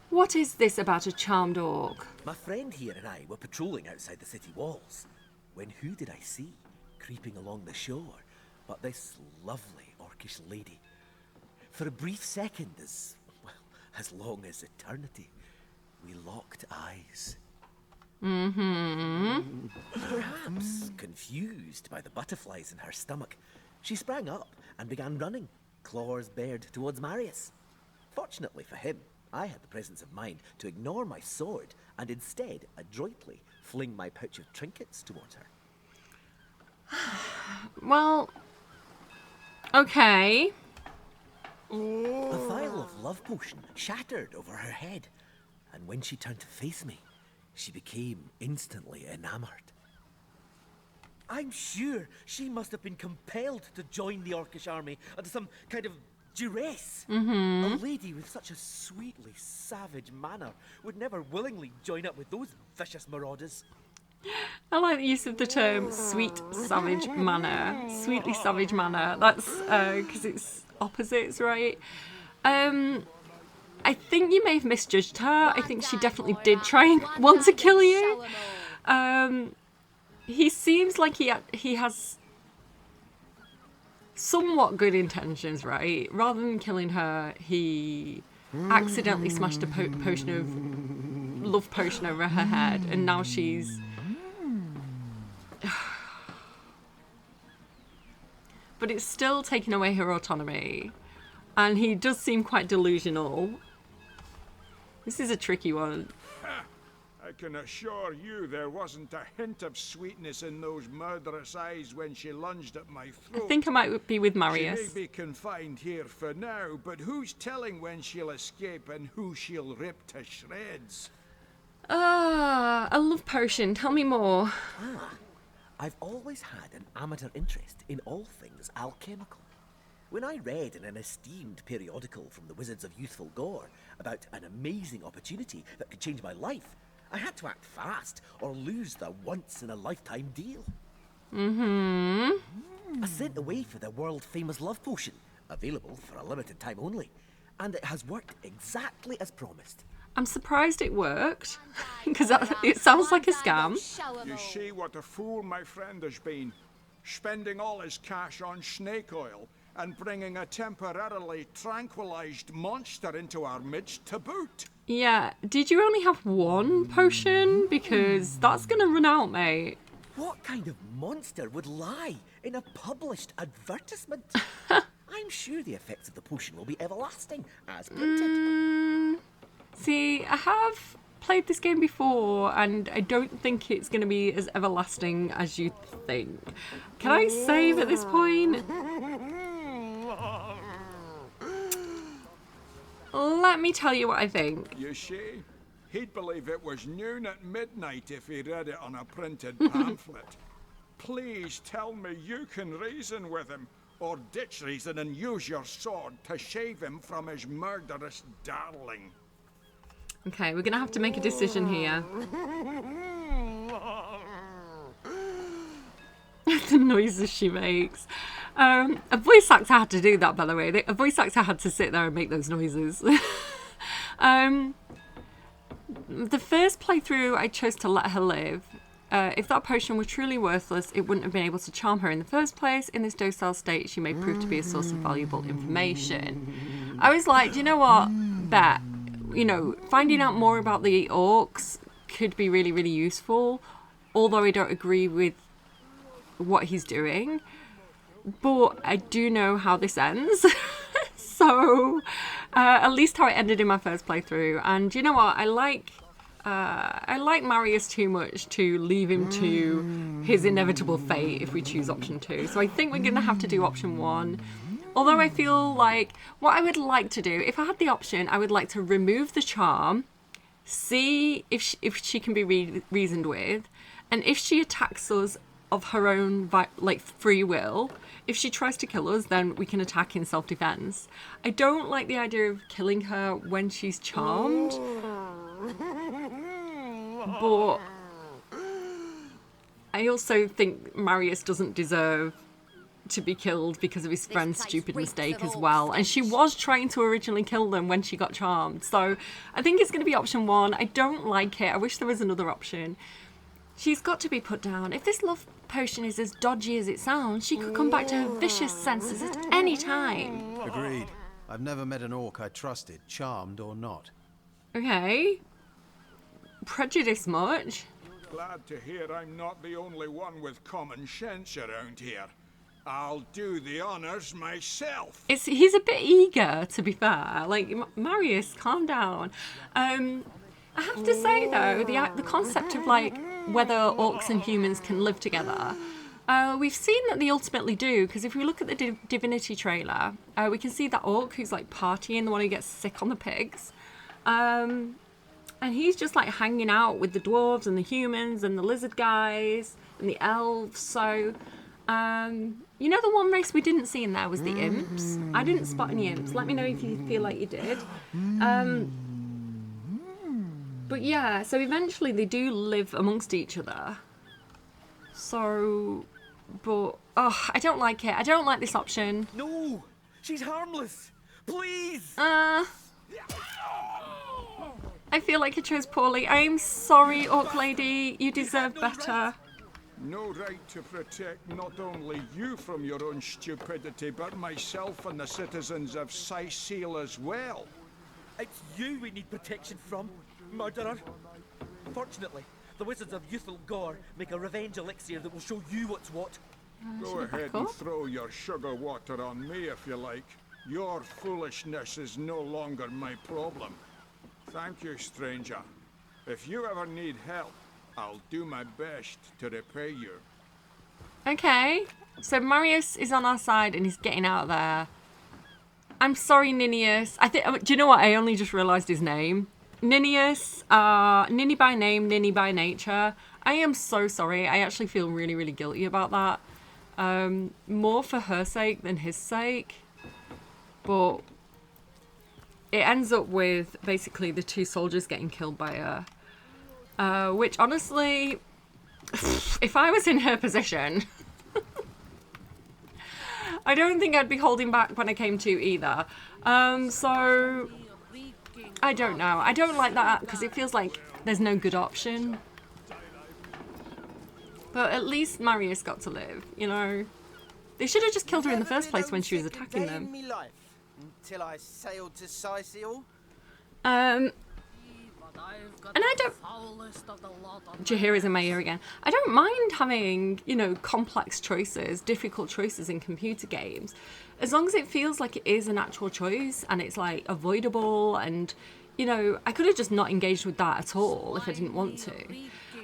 Speaker 1: what is this about a charmed orc?
Speaker 2: My friend here and I were patrolling outside the city walls, when who did I see creeping along the shore but this lovely orcish lady? For a brief second, as long as eternity, we locked eyes. Perhaps confused by the butterflies in her stomach, she sprang up and began running, claws bared towards Marius. Fortunately for him, I had the presence of mind to ignore my sword and instead adroitly fling my pouch of trinkets towards her.
Speaker 1: Well, okay.
Speaker 2: A vial of love potion shattered over her head, and when she turned to face me, she became instantly enamored. I'm sure she must have been compelled to join the Orcish army under some kind of duress. A lady with such a sweetly savage manner would never willingly join up with those vicious marauders.
Speaker 1: I like the use of the term sweet savage manner. Sweetly savage manner. That's because it's opposites, right? I think you may have misjudged her. I think she definitely did try and want to kill you. He seems like he has somewhat good intentions, right? Rather than killing her, he accidentally smashed a love potion over her head, and now she's... But it's still taking away her autonomy. And he does seem quite delusional. This is a tricky one.
Speaker 3: I can assure you there wasn't a hint of sweetness in those murderous eyes when she lunged at my throat.
Speaker 1: I think I might be with
Speaker 3: She
Speaker 1: Marius.
Speaker 3: may be confined here for now, but who's telling when she'll escape and who she'll rip to shreds?
Speaker 1: Ah, a love potion. Tell me more.
Speaker 2: I've always had an amateur interest in all things alchemical. When I read in an esteemed periodical from the Wizards of Youthful Gore about an amazing opportunity that could change my life, I had to act fast or lose the once-in-a-lifetime deal. I sent away for the world-famous love potion, available for a limited time only, and it has worked exactly as promised.
Speaker 1: I'm surprised it worked, because it sounds like a scam.
Speaker 3: You see what a fool my friend has been, spending all his cash on snake oil and bringing a temporarily tranquilized monster into our midst to boot.
Speaker 1: Yeah, did you only have one potion? Because that's gonna run out, mate.
Speaker 2: What kind of monster would lie in a published advertisement? I'm sure the effects of the potion will be everlasting, as printed.
Speaker 1: See, I have played this game before, and I don't think it's going to be as everlasting as you think. Can I save at this point? Let me tell you what I think.
Speaker 3: You see, he'd believe it was noon at midnight if he read it on a printed pamphlet. Please tell me you can reason with him, or ditch reason and use your sword to shave him from his murderous darling.
Speaker 1: Okay, we're going to have to make a decision here. The noises she makes. A voice actor had to do that, by the way. A voice actor had to sit there and make those noises. The first playthrough, I chose to let her live. If that potion were truly worthless, it wouldn't have been able to charm her in the first place. In this docile state, she may prove to be a source of valuable information. I was like, do you know what? Bet. You know, finding out more about the orcs could be really, really useful, although I don't agree with what he's doing. But I do know how this ends. So, at least how it ended in my first playthrough. And you know what? I like Marius too much to leave him to his inevitable fate if we choose option 2. So I think we're going to have to do option 1. Although I feel like what I would like to do, if I had the option, I would like to remove the charm, see if she can be reasoned with, and if she attacks us of her own free will, if she tries to kill us, then we can attack in self-defense. I don't like the idea of killing her when she's charmed, but I also think Marius doesn't deserve to be killed because of his friend's stupid mistake as well. And she was trying to originally kill them when she got charmed. So I think it's going to be option 1. I don't like it. I wish there was another option. She's got to be put down. If this love potion is as dodgy as it sounds, she could come back to her vicious senses at any time.
Speaker 10: Agreed. I've never met an orc I trusted, charmed or not.
Speaker 1: Okay. Prejudice much?
Speaker 3: Glad to hear I'm not the only one with common sense around here. I'll do the honors myself.
Speaker 1: He's a bit eager, to be fair. Like, Marius, calm down. I have to say, though, the concept of, like, whether orcs and humans can live together, we've seen that they ultimately do, because if we look at the Divinity trailer, we can see that orc who's, like, partying, the one who gets sick on the pigs. And he's just, like, hanging out with the dwarves and the humans and the lizard guys and the elves. So, you know, the one race we didn't see in there was the imps. I didn't spot any imps. Let me know if you feel like you did. But yeah, so eventually they do live amongst each other. So, but, oh, I don't like it. I don't like this option.
Speaker 2: No! She's harmless! Please!
Speaker 1: I feel like I chose poorly. I'm sorry, Orc Lady. You deserve better.
Speaker 3: No right to protect not only you from your own stupidity, but myself and the citizens of Seal as well.
Speaker 2: It's you we need protection from, murderer. Fortunately, the wizards of Youthful Gore make a revenge elixir that will show you what's what.
Speaker 3: Go ahead and throw your sugar water on me if you like. Your foolishness is no longer my problem. Thank you, stranger. If you ever need help, I'll do my best to repay you.
Speaker 1: Okay, so Marius is on our side and he's getting out of there. I'm sorry, Ninius. Do you know what? I only just realised his name. Ninius, Ninny by name, Ninny by nature. I am so sorry. I actually feel really, really guilty about that. More for her sake than his sake. But it ends up with basically the 2 soldiers getting killed by her. Which honestly, if I was in her position, I don't think I'd be holding back when I came to either. So, I don't know. I don't like that because it feels like there's no good option. But at least Marius got to live, you know. They should have just killed her in the first place when she was attacking them.
Speaker 11: Until I sailed to Seal.
Speaker 1: And I don't... Jahira's in my ear again. I don't mind having, you know, complex choices, difficult choices in computer games, as long as it feels like it is an actual choice and it's, like, avoidable and, you know, I could have just not engaged with that at all if I didn't want to.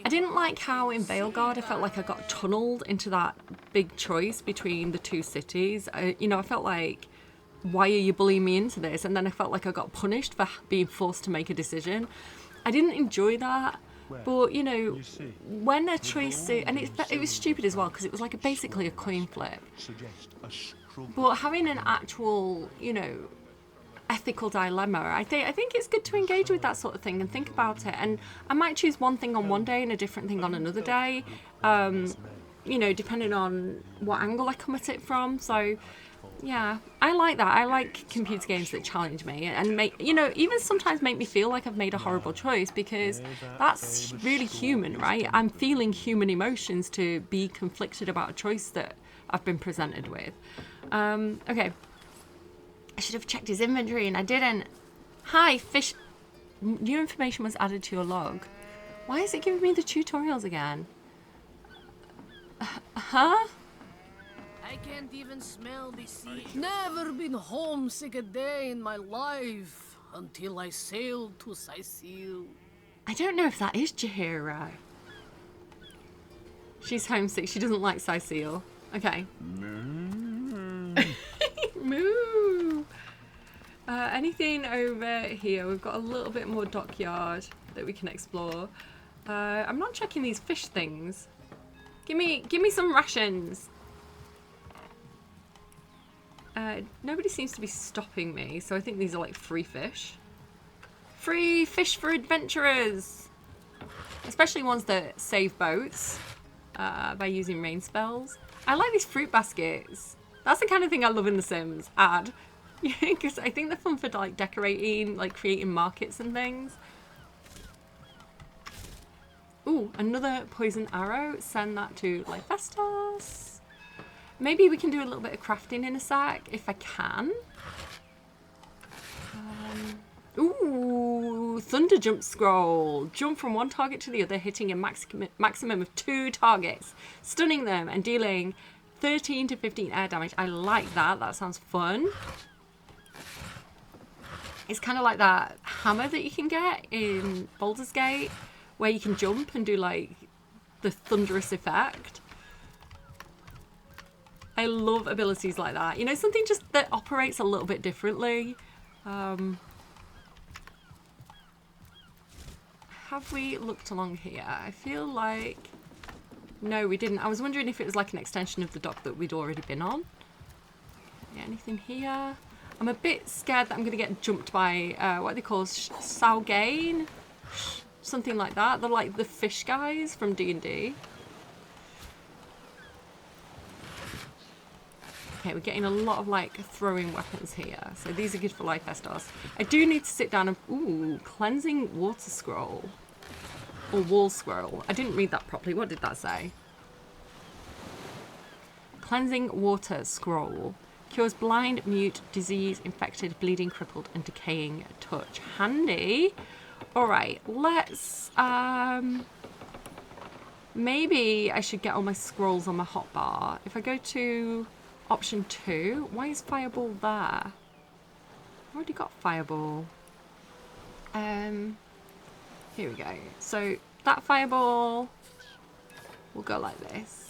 Speaker 1: I didn't like how in Veilguard I felt like I got tunneled into that big choice between the 2 cities. You know, I felt like, why are you bullying me into this? And then I felt like I got punished for being forced to make a decision. I didn't enjoy that, but you know, when a choice, and it was stupid as well because it was like basically a coin flip. But having an actual, you know, ethical dilemma, I think it's good to engage with that sort of thing and think about it. And I might choose one thing on one day and a different thing on another day, you know, depending on what angle I come at it from. So. Yeah, I like that. I like computer games that challenge me and make, you know, even sometimes make me feel like I've made a horrible choice because that's really human, right? I'm feeling human emotions to be conflicted about a choice that I've been presented with. Okay. I should have checked his inventory and I didn't. Hi, fish. New information was added to your log. Why is it giving me the tutorials again? Huh?
Speaker 4: I can't even smell the sea. Never been homesick a day in my life until I sailed to Sicile.
Speaker 1: I don't know if that is Jahira. She's homesick. She doesn't like Sicile. Okay. Moo. Anything over here? We've got a little bit more dockyard that we can explore. I'm not checking these fish things. Give me some rations. Nobody seems to be stopping me, so I think these are like free fish. Free fish for adventurers! Especially ones that save boats by using rain spells. I like these fruit baskets. That's the kind of thing I love in The Sims. Add. Because I think they're fun for like decorating, like creating markets and things. Ooh, another poison arrow. Send that to Lyphestos. Maybe we can do a little bit of crafting in a sec, if I can. Ooh, Thunder Jump Scroll. Jump from one target to the other, hitting a maximum of 2 targets, stunning them and dealing 13 to 15 air damage. I like that. That sounds fun. It's kind of like that hammer that you can get in Baldur's Gate, where you can jump and do like the thunderous effect. I love abilities like that. You know, something just that operates a little bit differently. Have we looked along here? I feel like... No, we didn't. I was wondering if it was like an extension of the dock that we'd already been on. Yeah, anything here? I'm a bit scared that I'm going to get jumped by, what are they called? Saugane? Something like that. They're like the fish guys from D&D. Okay, we're getting a lot of like throwing weapons here. So these are good for Lyphestos. I do need to sit down and... Ooh, cleansing water scroll. Or wall scroll. I didn't read that properly. What did that say? Cleansing water scroll. Cures blind, mute, disease, infected, bleeding, crippled, and decaying touch. Handy. Alright, let's... maybe I should get all my scrolls on my hotbar. If I go to option 2, why is Fireball there? I've already got Fireball. Here we go. So that Fireball will go like this.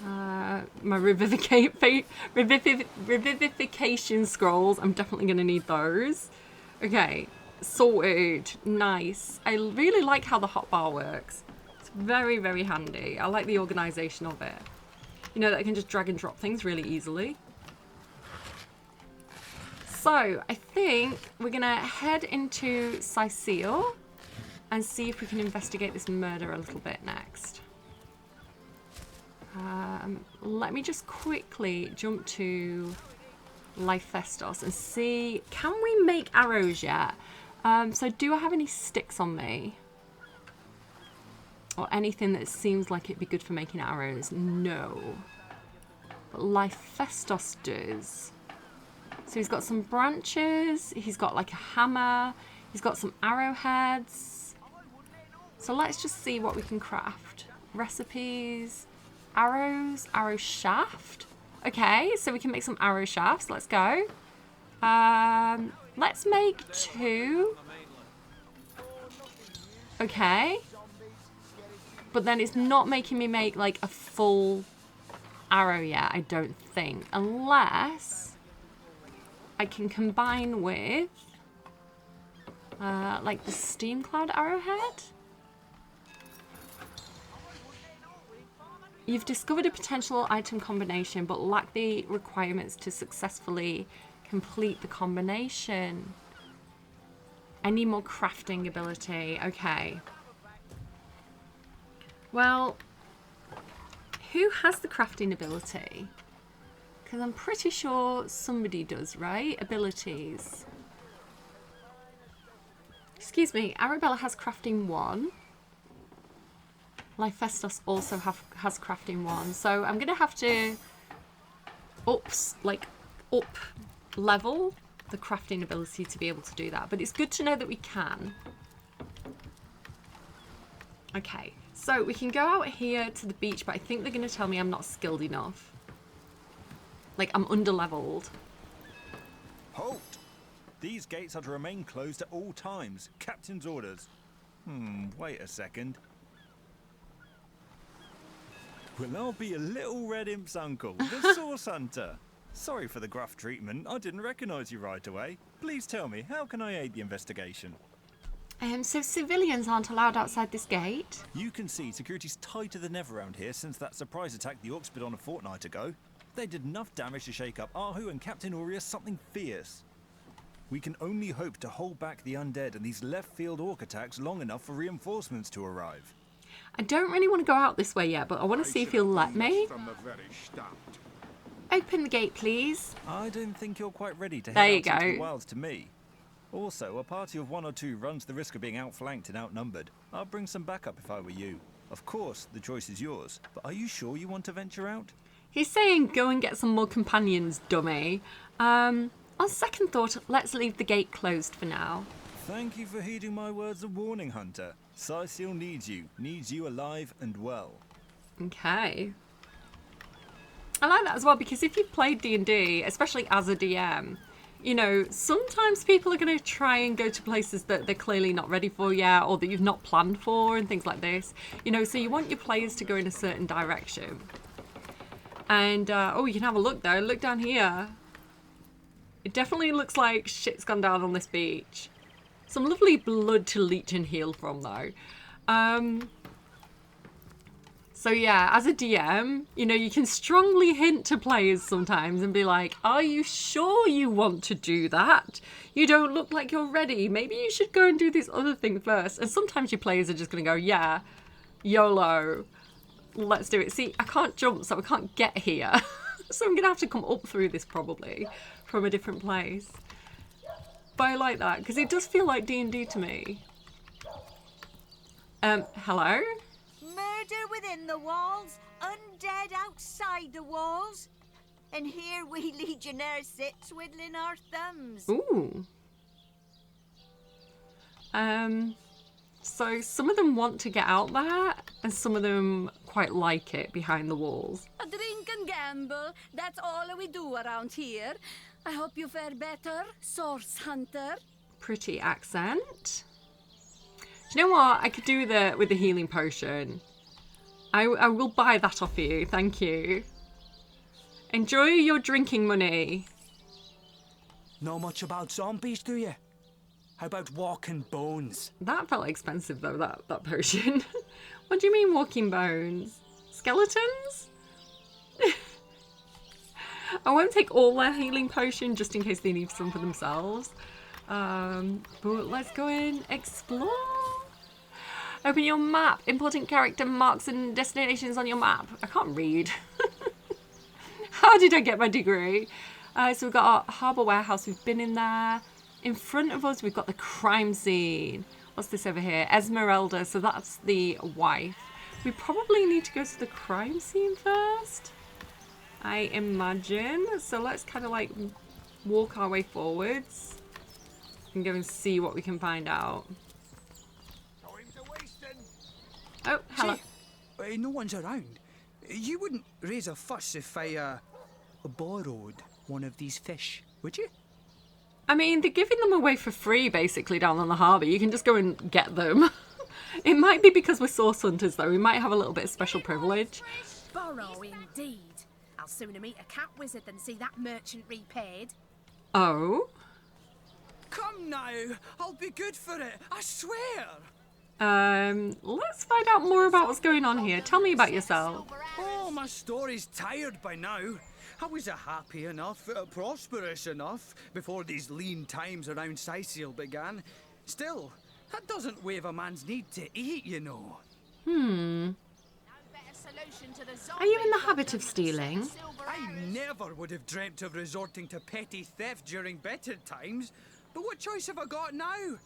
Speaker 1: My revivification scrolls, I'm definitely going to need those. Okay, sorted. Nice. I really like how the hotbar works. It's very, very handy. I like the organisation of it. You know, that I can just drag and drop things really easily. So, I think we're going to head into Sicile and see if we can investigate this murder a little bit next. Let me just quickly jump to Lyphestos and see, can we make arrows yet? So do I have any sticks on me? Or anything that seems like it'd be good for making arrows? No. But Lyphestos does. So he's got some branches, he's got like a hammer, he's got some arrowheads. So let's just see what we can craft. Recipes, arrows, arrow shaft. Okay, so we can make some arrow shafts. Let's go. Let's make 2. Okay. But then it's not making me make like a full arrow yet, I don't think. Unless I can combine with like the Steam Cloud arrowhead. You've discovered a potential item combination but lack the requirements to successfully complete the combination. I need more crafting ability. Okay. Well, who has the crafting ability? Because I'm pretty sure somebody does, right? Abilities. Excuse me, Arabella has crafting 1. Lyphestos also has crafting 1. So I'm going to have to up level the crafting ability to be able to do that. But it's good to know that we can. Okay, so we can go out here to the beach, but I think they're going to tell me I'm not skilled enough. Like, I'm underleveled.
Speaker 12: Halt! These gates are to remain closed at all times. Captain's orders. Wait a second. Well, I'll be a little red imp's uncle, the Source Hunter. Sorry for the gruff treatment. I didn't recognize you right away. Please tell me, how can I aid the investigation?
Speaker 1: So civilians aren't allowed outside this gate?
Speaker 12: You can see security's tighter than ever around here since that surprise attack the Orcs did on a fortnight ago. They did enough damage to shake up Ahu and Captain Aureus something fierce. We can only hope to hold back the undead and these left-field Orc attacks long enough for reinforcements to arrive.
Speaker 1: I don't really want to go out this way yet, but I want to see if you'll let me. Open the gate, please.
Speaker 12: I don't think you're quite ready to
Speaker 1: There
Speaker 12: head
Speaker 1: you
Speaker 12: out into
Speaker 1: go.
Speaker 12: the wilds to me. Also, a party of 1 or 2 runs the risk of being outflanked and outnumbered. I'd bring some backup if I were you. Of course, the choice is yours, but are you sure you want to venture out?
Speaker 1: He's saying go and get some more companions, dummy. On second thought, let's leave the gate closed for now.
Speaker 12: Thank you for heeding my words of warning, Hunter. Cyseal needs you alive and well.
Speaker 1: Okay. I like that as well, because if you've played D&D, especially as a DM, you know, sometimes people are going to try and go to places that they're clearly not ready for yet, or that you've not planned for, and things like this. You know, so you want your players to go in a certain direction. And, oh, you can have a look though. Look down here. It definitely looks like shit's gone down on this beach. Some lovely blood to leech and heal from though. So yeah, as a DM, you know, you can strongly hint to players sometimes and be like, are you sure you want to do that? You don't look like you're ready. Maybe you should go and do this other thing first. And sometimes your players are just going to go, yeah, YOLO, let's do it. See, I can't jump, so I can't get here. So I'm going to have to come up through this probably from a different place. But I like that, because it does feel like D&D to me. Hello?
Speaker 13: Murder within the walls, undead outside the walls. And here we legionnaires sit twiddling our thumbs.
Speaker 1: Ooh. So some of them want to get out there, and some of them quite like it behind the walls.
Speaker 4: A drink and gamble, that's all we do around here. I hope you fare better, Source Hunter.
Speaker 1: Pretty accent. Do you know what? I could do with the healing potion. I will buy that off you, thank you. Enjoy your drinking money.
Speaker 3: Know much about zombies, do you? How about walking bones?
Speaker 1: That felt expensive though, that potion. What do you mean walking bones? Skeletons? I won't take all their healing potion just in case they need some for themselves. But let's go and explore. Open your map. Important character marks and destinations on your map. I can't read. How did I get my degree? So we've got our harbour warehouse. We've been in there. In front of us, we've got the crime scene. What's this over here? Esmeralda. So that's the wife. We probably need to go to the crime scene first, I imagine. So let's kind of like walk our way forwards and go and see what we can find out. Oh, hello.
Speaker 14: See, no one's around. You wouldn't raise a fuss if I borrowed one of these fish, would you?
Speaker 1: I mean, they're giving them away for free, basically, down on the harbour. You can just go and get them. It might be because we're source hunters, though. We might have a little bit of special privilege.
Speaker 15: Borrow, indeed. I'll sooner meet a cat wizard than see that merchant repaid.
Speaker 1: Oh?
Speaker 14: Come now, I'll be good for it, I swear.
Speaker 1: Let's find out more about what's going on here. Tell me about yourself.
Speaker 14: Oh, my story's tired by now. I was happy enough, prosperous enough, before these lean times around Cyseal began. Still, that doesn't waive a man's need to eat, you know.
Speaker 1: Are you in the habit of stealing?
Speaker 14: I never would have dreamt of resorting to petty theft during better times. But what choice have I got now?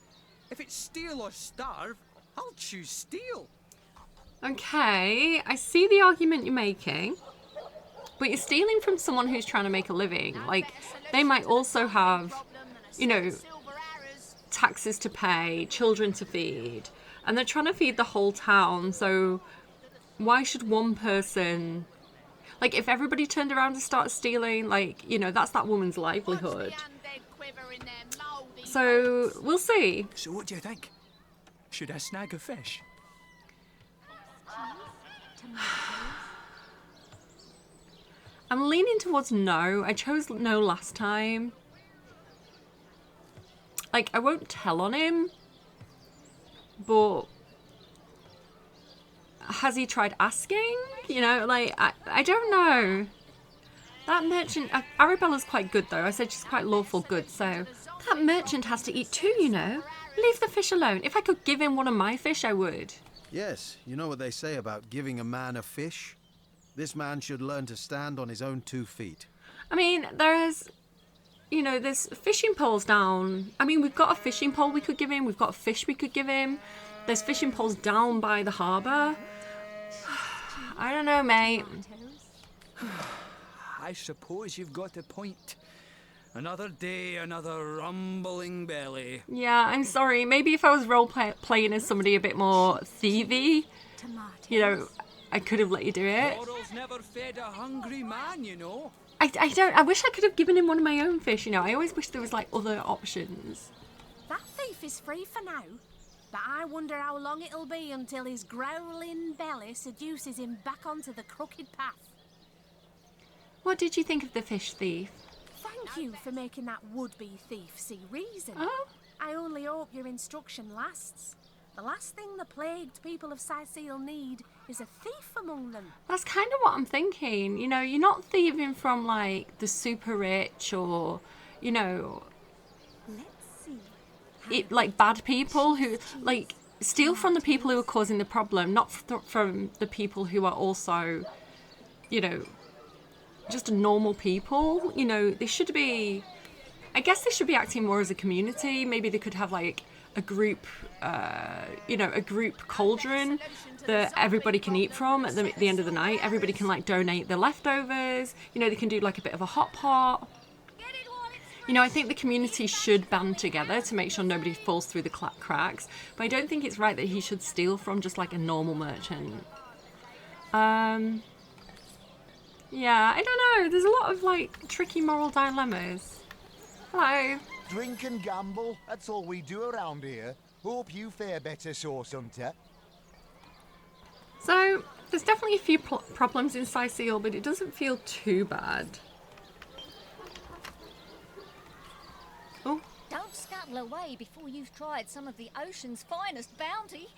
Speaker 14: If it's steal or starve, I'll choose steal.
Speaker 1: Okay, I see the argument you're making. But you're stealing from someone who's trying to make a living. Like, they might also have, you know, taxes to pay, children to feed. And they're trying to feed the whole town, so why should one person... Like, if everybody turned around and started stealing, like, you know, that's that woman's livelihood. So, we'll see.
Speaker 3: So what do you think? Should I snag a fish?
Speaker 1: I'm leaning towards no. I chose no last time. Like, I won't tell on him, but has he tried asking? You know, like, I don't know. That merchant, Arabella's quite good though. I said she's quite lawful good, so that merchant has to eat too, you know. Leave the fish alone. If I could give him one of my fish, I would.
Speaker 10: Yes, you know what they say about giving a man a fish? This man should learn to stand on his own 2 feet.
Speaker 1: I mean, there's, you know, there's fishing poles down. I mean, we've got a fishing pole we could give him. We've got a fish we could give him. There's fishing poles down by the harbour. I don't know, mate.
Speaker 14: I suppose you've got a point. Another day, another rumbling belly.
Speaker 1: Yeah, I'm sorry. Maybe if I was role-playing as somebody a bit more thievy, you know, I could have let you do it.
Speaker 14: Laurel's never fed a hungry man, you know.
Speaker 1: I wish I could have given him one of my own fish, you know. I always wish there was, like, other options.
Speaker 15: That thief is free for now, but I wonder how long it'll be until his growling belly seduces him back onto the crooked path.
Speaker 1: What did you think of the fish thief?
Speaker 15: Thank you for making that would-be thief see reason.
Speaker 1: Oh.
Speaker 15: I only hope your instruction lasts. The last thing the plagued people of Sicil need is a thief among them.
Speaker 1: That's kind of what I'm thinking. You know, you're not thieving from, like, the super rich or, you know...
Speaker 15: Let's see.
Speaker 1: Like, bad people who, like, steal from the people who are causing the problem, not from the people who are also, you know... just normal people. You know, they should be, I guess they should be acting more as a community. Maybe they could have like a group, you know, a group cauldron that everybody can eat from at the end of the night. Everybody can like donate their leftovers. You know, they can do like a bit of a hot pot. You know, I think the community should band together to make sure nobody falls through the cracks. But I don't think it's right that he should steal from just like a normal merchant. Yeah, I don't know. There's a lot of, like, tricky moral dilemmas. Hello.
Speaker 6: Drink and gamble. That's all we do around here. Hope you fare better, Sauce Hunter.
Speaker 1: So, there's definitely a few problems in Sicil, but it doesn't feel too bad. Oh.
Speaker 9: Don't scuttle away before you've tried some of the ocean's finest bounty.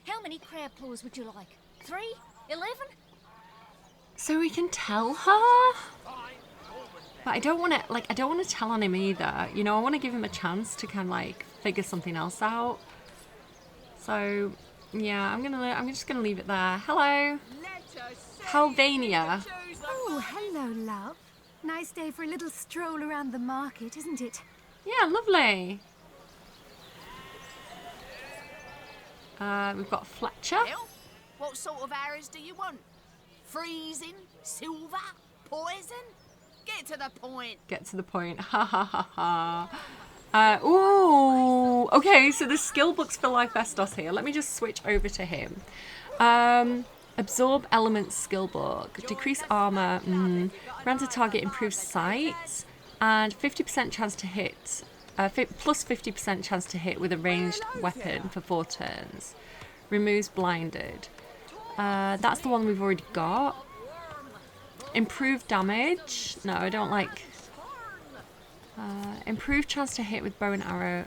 Speaker 9: How many crab claws would you like? 3? 11?
Speaker 1: So we can tell her? But I don't want to, like, I don't want to tell on him either. You know, I want to give him a chance to kind of, like, figure something else out. So, yeah, I'm just gonna leave it there. Hello. Helvania.
Speaker 15: Oh, hello, love. Nice day for a little stroll around the market, isn't it?
Speaker 1: Yeah, lovely. We've got Fletcher.
Speaker 4: Well, what sort of arrows do you want? Freezing? Silver? Poison? Get to the point.
Speaker 1: Get to the point. Ha ha ha ha. Ooh. Okay, so the skill books for Life Vestos here. Let me just switch over to him. Absorb Elements skill book. Decrease armor. Grant a target improved sight. And 50% chance to hit. Plus 50% chance to hit with a ranged weapon for 4 turns. Removes blinded. That's the one we've already got. Improved damage. No, I don't like... improved chance to hit with bow and arrow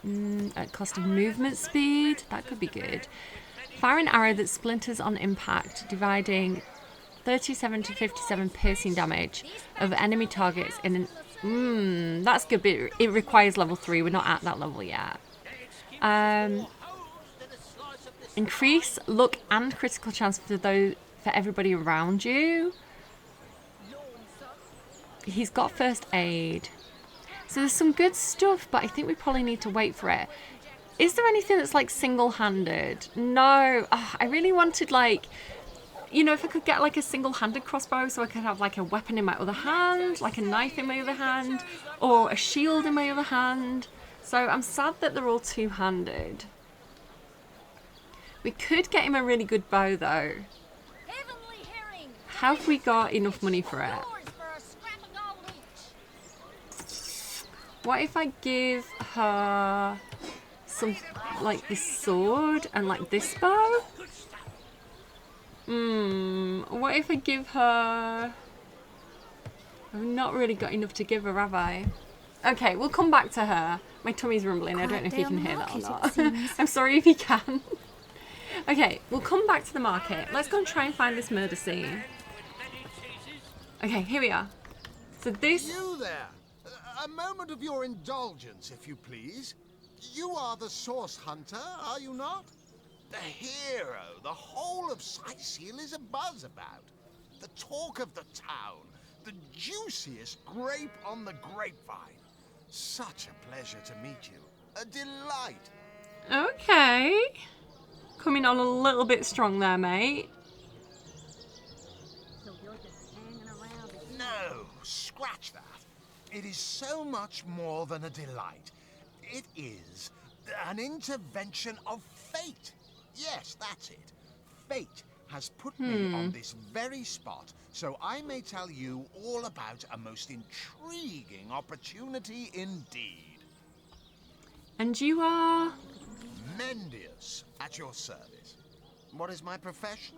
Speaker 1: at cost of movement speed. That could be good. Fire an arrow that splinters on impact, dividing 37 to 57 piercing damage of enemy targets in an... that's good, but it requires level 3. We're not at that level yet. Increase luck and critical chance for everybody around you. He's got first aid. So there's some good stuff, but I think we probably need to wait for it. Is there anything that's like single-handed? No. I really wanted like, you know, if I could get like a single-handed crossbow so I could have like a weapon in my other hand, like a knife in my other hand, or a shield in my other hand. So I'm sad that they're all two-handed. We could get him a really good bow though. Have we got enough money for it? What if I give her some, like this sword and like this bow? What if I give her... I've not really got enough to give her, have I? Okay, we'll come back to her. My tummy's rumbling. I don't know if you can hear that or not. I'm sorry if you can. Okay, we'll come back to the market. Let's go and try and find this murder scene. Okay, here we are. So this...
Speaker 16: You there! A moment of your indulgence, if you please. You are the source hunter, are you not? The hero the whole of Sightseal is abuzz about. The talk of the town. The juiciest grape on the grapevine. Such a pleasure to meet you. A delight.
Speaker 1: Okay. Coming on a little bit strong there, mate.
Speaker 16: No, scratch that. It is so much more than a delight. It is an intervention of fate. Yes, that's it. Fate has put me on this very spot, so I may tell you all about a most intriguing opportunity indeed.
Speaker 1: And you are?
Speaker 16: Mendius, at your service. What is my profession?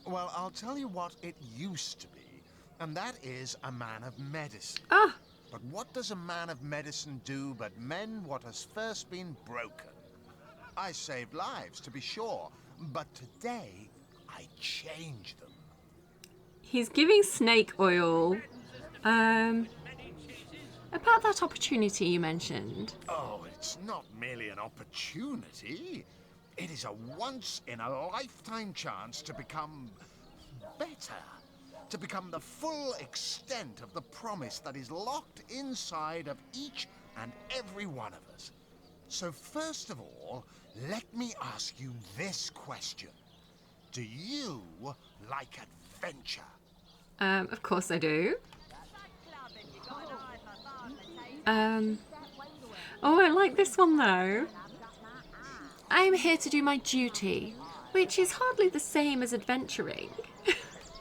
Speaker 16: Well, I'll tell you what it used to be, and that is a man of medicine.
Speaker 1: Ah!
Speaker 16: But what does a man of medicine do but mend what has first been broken? I saved lives, to be sure, but today I change them.
Speaker 1: He's giving snake oil. About that opportunity you mentioned.
Speaker 16: Oh, it's not merely an opportunity. It is a once-in-a-lifetime chance to become better. To become the full extent of the promise that is locked inside of each and every one of us. So first of all, let me ask you this question. Do you like adventure?
Speaker 1: Of course I do. Oh, I like this one though. I am here to do my duty, which is hardly the same as adventuring.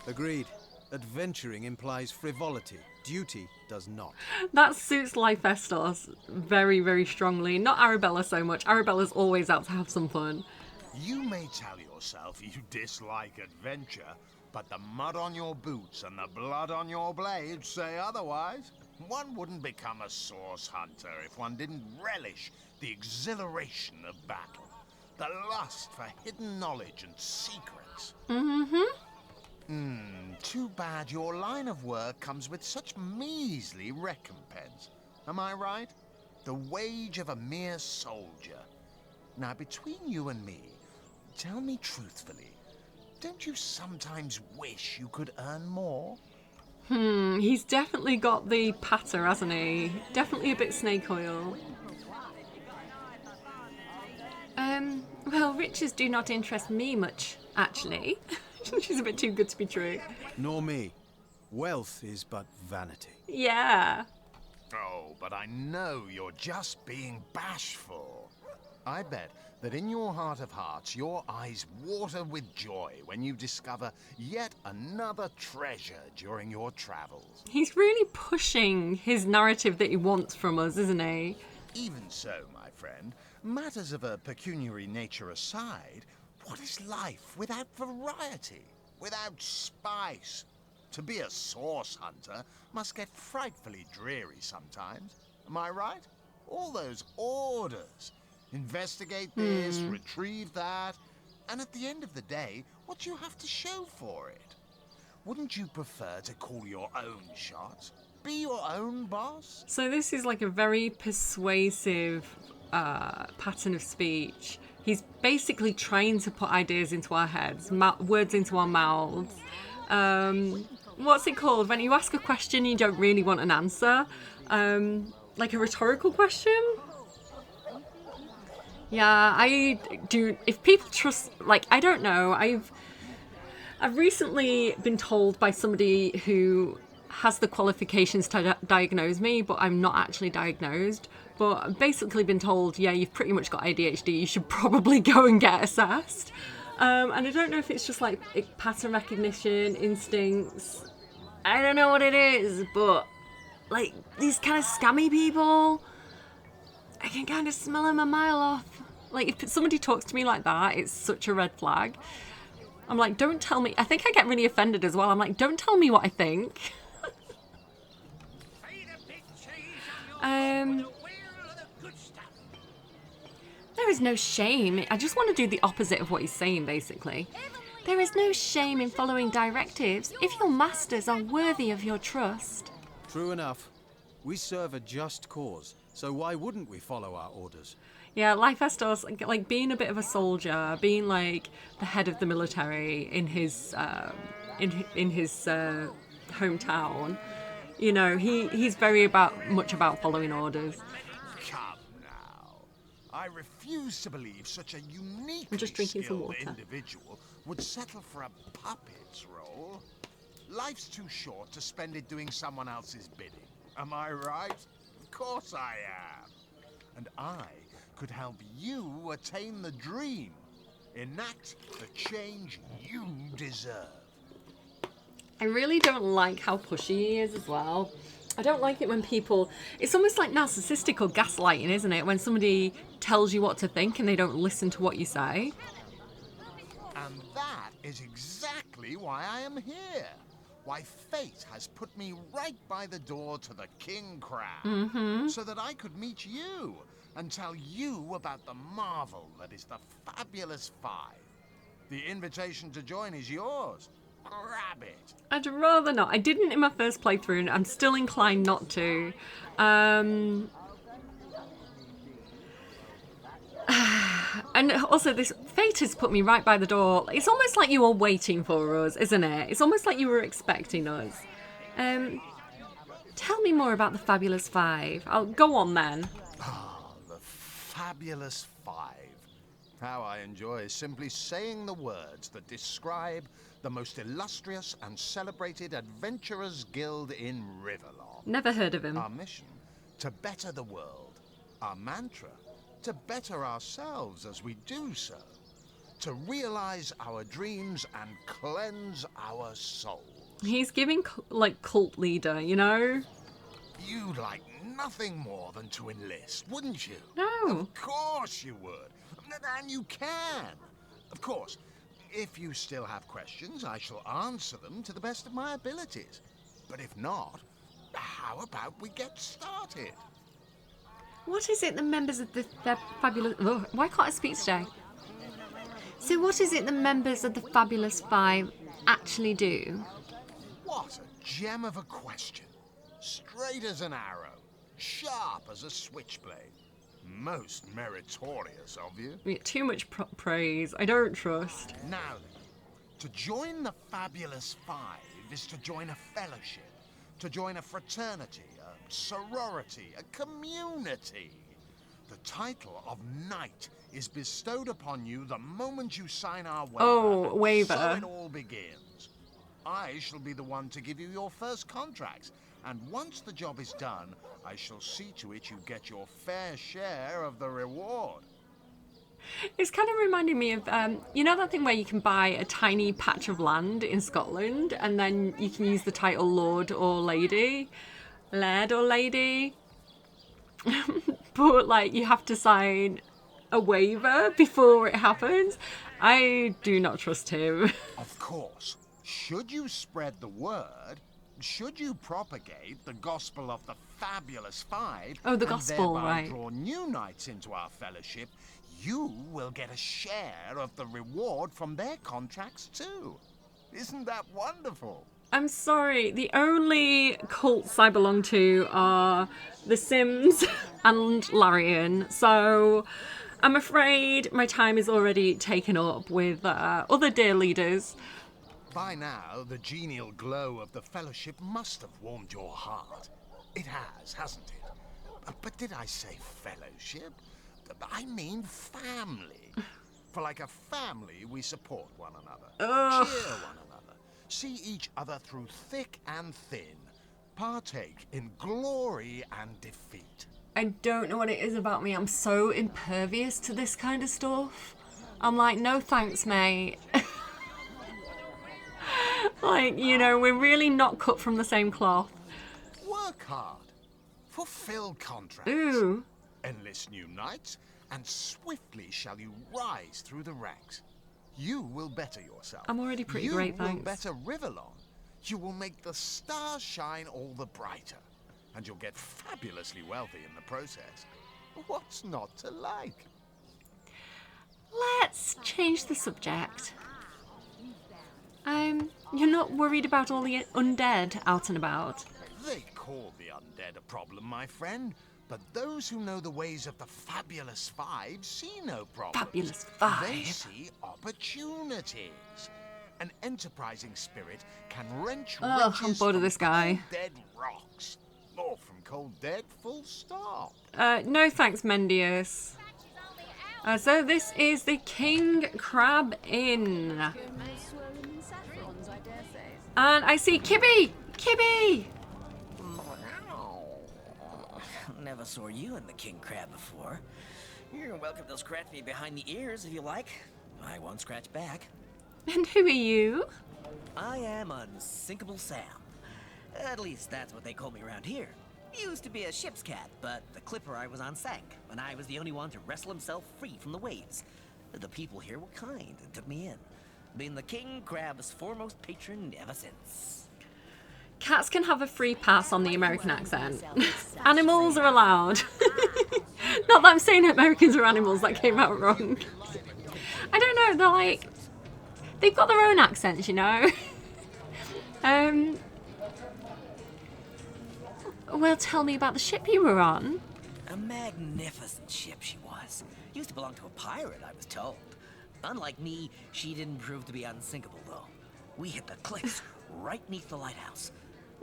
Speaker 10: Agreed. Adventuring implies frivolity. Duty does not.
Speaker 1: That suits Lyphestos very, very strongly. Not Arabella so much. Arabella's always out to have some fun.
Speaker 16: You may tell yourself you dislike adventure, but the mud on your boots and the blood on your blades say otherwise. One wouldn't become a source hunter if one didn't relish the exhilaration of battle, the lust for hidden knowledge and secrets. Too bad your line of work comes with such measly recompense. Am I right? The wage of a mere soldier. Now, between you and me, tell me truthfully, don't you sometimes wish you could earn more?
Speaker 1: He's definitely got the patter, hasn't he? Definitely a bit snake oil. Well, riches do not interest me much, actually. She's a bit too good to be true.
Speaker 10: Nor me. Wealth is but vanity.
Speaker 1: Yeah.
Speaker 16: Oh, but I know you're just being bashful. I bet that in your heart of hearts, your eyes water with joy when you discover yet another treasure during your travels.
Speaker 1: He's really pushing his narrative that he wants from us, isn't he?
Speaker 16: Even so, my friend, matters of a pecuniary nature aside, what is life without variety, without spice? To be a source hunter must get frightfully dreary sometimes. Am I right? All those orders. Investigate this, retrieve that, and at the end of the day, what do you have to show for it? Wouldn't you prefer to call your own shots? Be your own boss?
Speaker 1: So this is like a very persuasive pattern of speech. He's basically trying to put ideas into our heads, words into our mouths. What's it called? When you ask a question you don't really want an answer. Like a rhetorical question? Yeah, I do. If people trust, like, I don't know. I've recently been told by somebody who has the qualifications to diagnose me, but I'm not actually diagnosed. But I've basically been told, yeah, you've pretty much got ADHD. You should probably go and get assessed. And I don't know if it's just like pattern recognition, instincts. I don't know what it is, but like these kind of scammy people, I can kind of smell them a mile off. Like if somebody talks to me like that, it's such a red flag. I'm like, don't tell me. I think I get really offended as well. I'm like, don't tell me what I think. There is no shame. I just want to do the opposite of what he's saying, basically. There is no shame in following directives if your masters are worthy of your trust.
Speaker 10: True enough. We serve a just cause, so why wouldn't we follow our orders?
Speaker 1: Yeah, like Festos, like being a bit of a soldier, being like the head of the military in his hometown. You know, he's very much about following orders.
Speaker 16: Come now. I refuse to believe such a uniquely
Speaker 1: I'm just drinking some
Speaker 16: skilled
Speaker 1: water.
Speaker 16: individual would settle for a puppet's role. Life's too short to spend it doing someone else's bidding. Am I right? Of course I am. And I could help you attain the dream. Enact the change you deserve.
Speaker 1: I really don't like how pushy he is as well. I don't like it when people... It's almost like narcissistic or gaslighting, isn't it? When somebody tells you what to think and they don't listen to what you say.
Speaker 16: And that is exactly why I am here. Why fate has put me right by the door to the King Crown. So that I could meet you and tell you about the marvel that is the Fabulous Five. The invitation to join is yours. Grab it.
Speaker 1: I'd rather not. I didn't in my first playthrough and I'm still inclined not to. And also this fate has put me right by the door. It's almost like you were waiting for us, isn't it? It's almost like you were expecting us. Tell me more about the Fabulous Five. I'll go on then.
Speaker 16: The Fabulous Five. How I enjoy simply saying the words that describe the most illustrious and celebrated adventurers guild in Riverlong.
Speaker 1: Never heard of him.
Speaker 16: Our mission, to better the world. Our mantra, to better ourselves as we do so. To realize our dreams and cleanse our souls.
Speaker 1: He's giving like cult leader, you know?
Speaker 16: You'd like nothing more than to enlist, wouldn't you?
Speaker 1: No.
Speaker 16: Of course you would. And you can. Of course, if you still have questions, I shall answer them to the best of my abilities. But if not, how about we get started?
Speaker 1: What is it the members of the Fabulous... Oh, why can't I speak today? So what is it the members of the Fabulous Five actually do?
Speaker 16: What a gem of a question. Straight as an arrow. Sharp as a switchblade. Most meritorious of you.
Speaker 1: Yeah, too much praise. I don't trust.
Speaker 16: Now then, to join the Fabulous Five is to join a fellowship. To join a fraternity, a sorority, a community. The title of Knight is bestowed upon you the moment you sign our waiver.
Speaker 1: Oh, waiver.
Speaker 16: So it all begins. I shall be the one to give you your first contracts. And once the job is done, I shall see to it you get your fair share of the reward.
Speaker 1: It's kind of reminding me of, you know that thing where you can buy a tiny patch of land in Scotland and then you can use the title Lord or Lady? Laird or Lady? But, like, you have to sign a waiver before it happens. I do not trust him.
Speaker 16: Of course. Should you spread the word... Should you propagate the gospel of the Fabulous Five,
Speaker 1: oh, the gospel,
Speaker 16: and thereby
Speaker 1: right.
Speaker 16: draw new knights into our fellowship, you will get a share of the reward from their contracts too. Isn't that wonderful?
Speaker 1: I'm sorry, the only cults I belong to are the Sims and Larian, so I'm afraid my time is already taken up with other dear leaders.
Speaker 16: By now, the genial glow of the fellowship must have warmed your heart. It has, hasn't it? But did I say fellowship? I mean family. For like a family, we support one another, cheer one another, see each other through thick and thin, partake in glory and defeat.
Speaker 1: I don't know what it is about me. I'm so impervious to this kind of stuff. I'm like, no thanks, mate. Like, you know, we're really not cut from the same cloth.
Speaker 16: Work hard. Fulfill contracts.
Speaker 1: Ooh.
Speaker 16: Enlist new knights, and swiftly shall you rise through the ranks. You will better yourself.
Speaker 1: I'm already pretty great, thanks.
Speaker 16: You will better Rivellon. You will make the stars shine all the brighter. And you'll get fabulously wealthy in the process. What's not to like?
Speaker 1: Let's change the subject. You're not worried about all the undead out and about?
Speaker 16: They call the undead a problem, my friend. But those who know the ways of the Fabulous Five see no problem.
Speaker 1: Fabulous Five?
Speaker 16: They see opportunities. An enterprising spirit can wrench
Speaker 1: Ugh, I'm bored of this guy.
Speaker 16: dead rocks. Or from cold dead, full stop.
Speaker 1: No thanks, Mendius. So this is the King Crab Inn. And I see Kibby! Kibby!
Speaker 17: Never saw you in the king crab before. You're welcome to scratch me behind the ears if you like. I won't scratch back.
Speaker 1: And who are you?
Speaker 17: I am Unsinkable Sam. At least that's what they call me around here. Used to be a ship's cat, but the clipper I was on sank, and I was the only one to wrestle himself free from the waves. The people here were kind and took me in. Been the king crab's foremost patron ever since.
Speaker 1: Cats can have a free pass on the American accent. Animals are allowed. Not that I'm saying Americans are animals, that came out wrong. I don't know, they're like... They've got their own accents, you know? Well, tell me about the ship you were on.
Speaker 17: A magnificent ship she was. Used to belong to a pirate, I was told. Unlike me, she didn't prove to be unsinkable, though. We hit the cliffs right neath the lighthouse.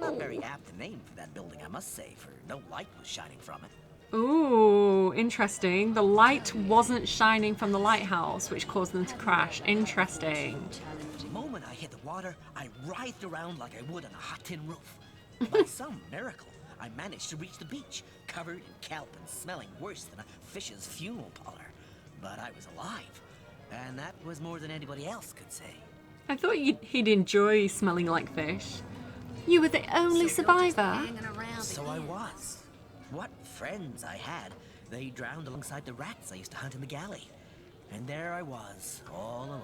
Speaker 17: Not very apt a name for that building, I must say, for no light was shining from it.
Speaker 1: Ooh, interesting. The light wasn't shining from the lighthouse, which caused them to crash. Interesting.
Speaker 17: The moment I hit the water, I writhed around like I would on a hot tin roof. By some miracle, I managed to reach the beach, covered in kelp and smelling worse than a fish's funeral parlor. But I was alive, and that was more than anybody else could say.
Speaker 1: I thought he'd enjoy smelling like fish. You were the only survivor?
Speaker 17: So I was. What friends I had. They drowned alongside the rats I used to hunt in the galley. And there I was, all alone.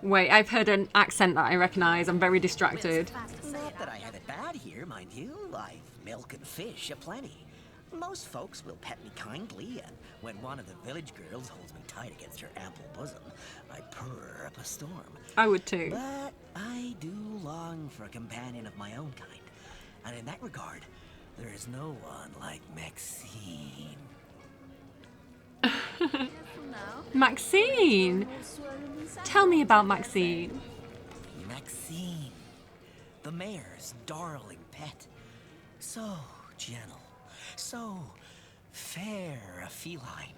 Speaker 1: Wait, I've heard an accent that I recognise. I'm very distracted.
Speaker 17: Not that I have it bad here, mind you. I've milk and fish aplenty. Most folks will pet me kindly, and when one of the village girls holds me tight against her ample bosom, I purr up a storm.
Speaker 1: I would too.
Speaker 17: But I do long for a companion of my own kind. And in that regard, there is no one like Maxine.
Speaker 1: Maxine! Tell me about Maxine.
Speaker 17: Maxine, the mayor's darling pet. So gentle, so fair a feline.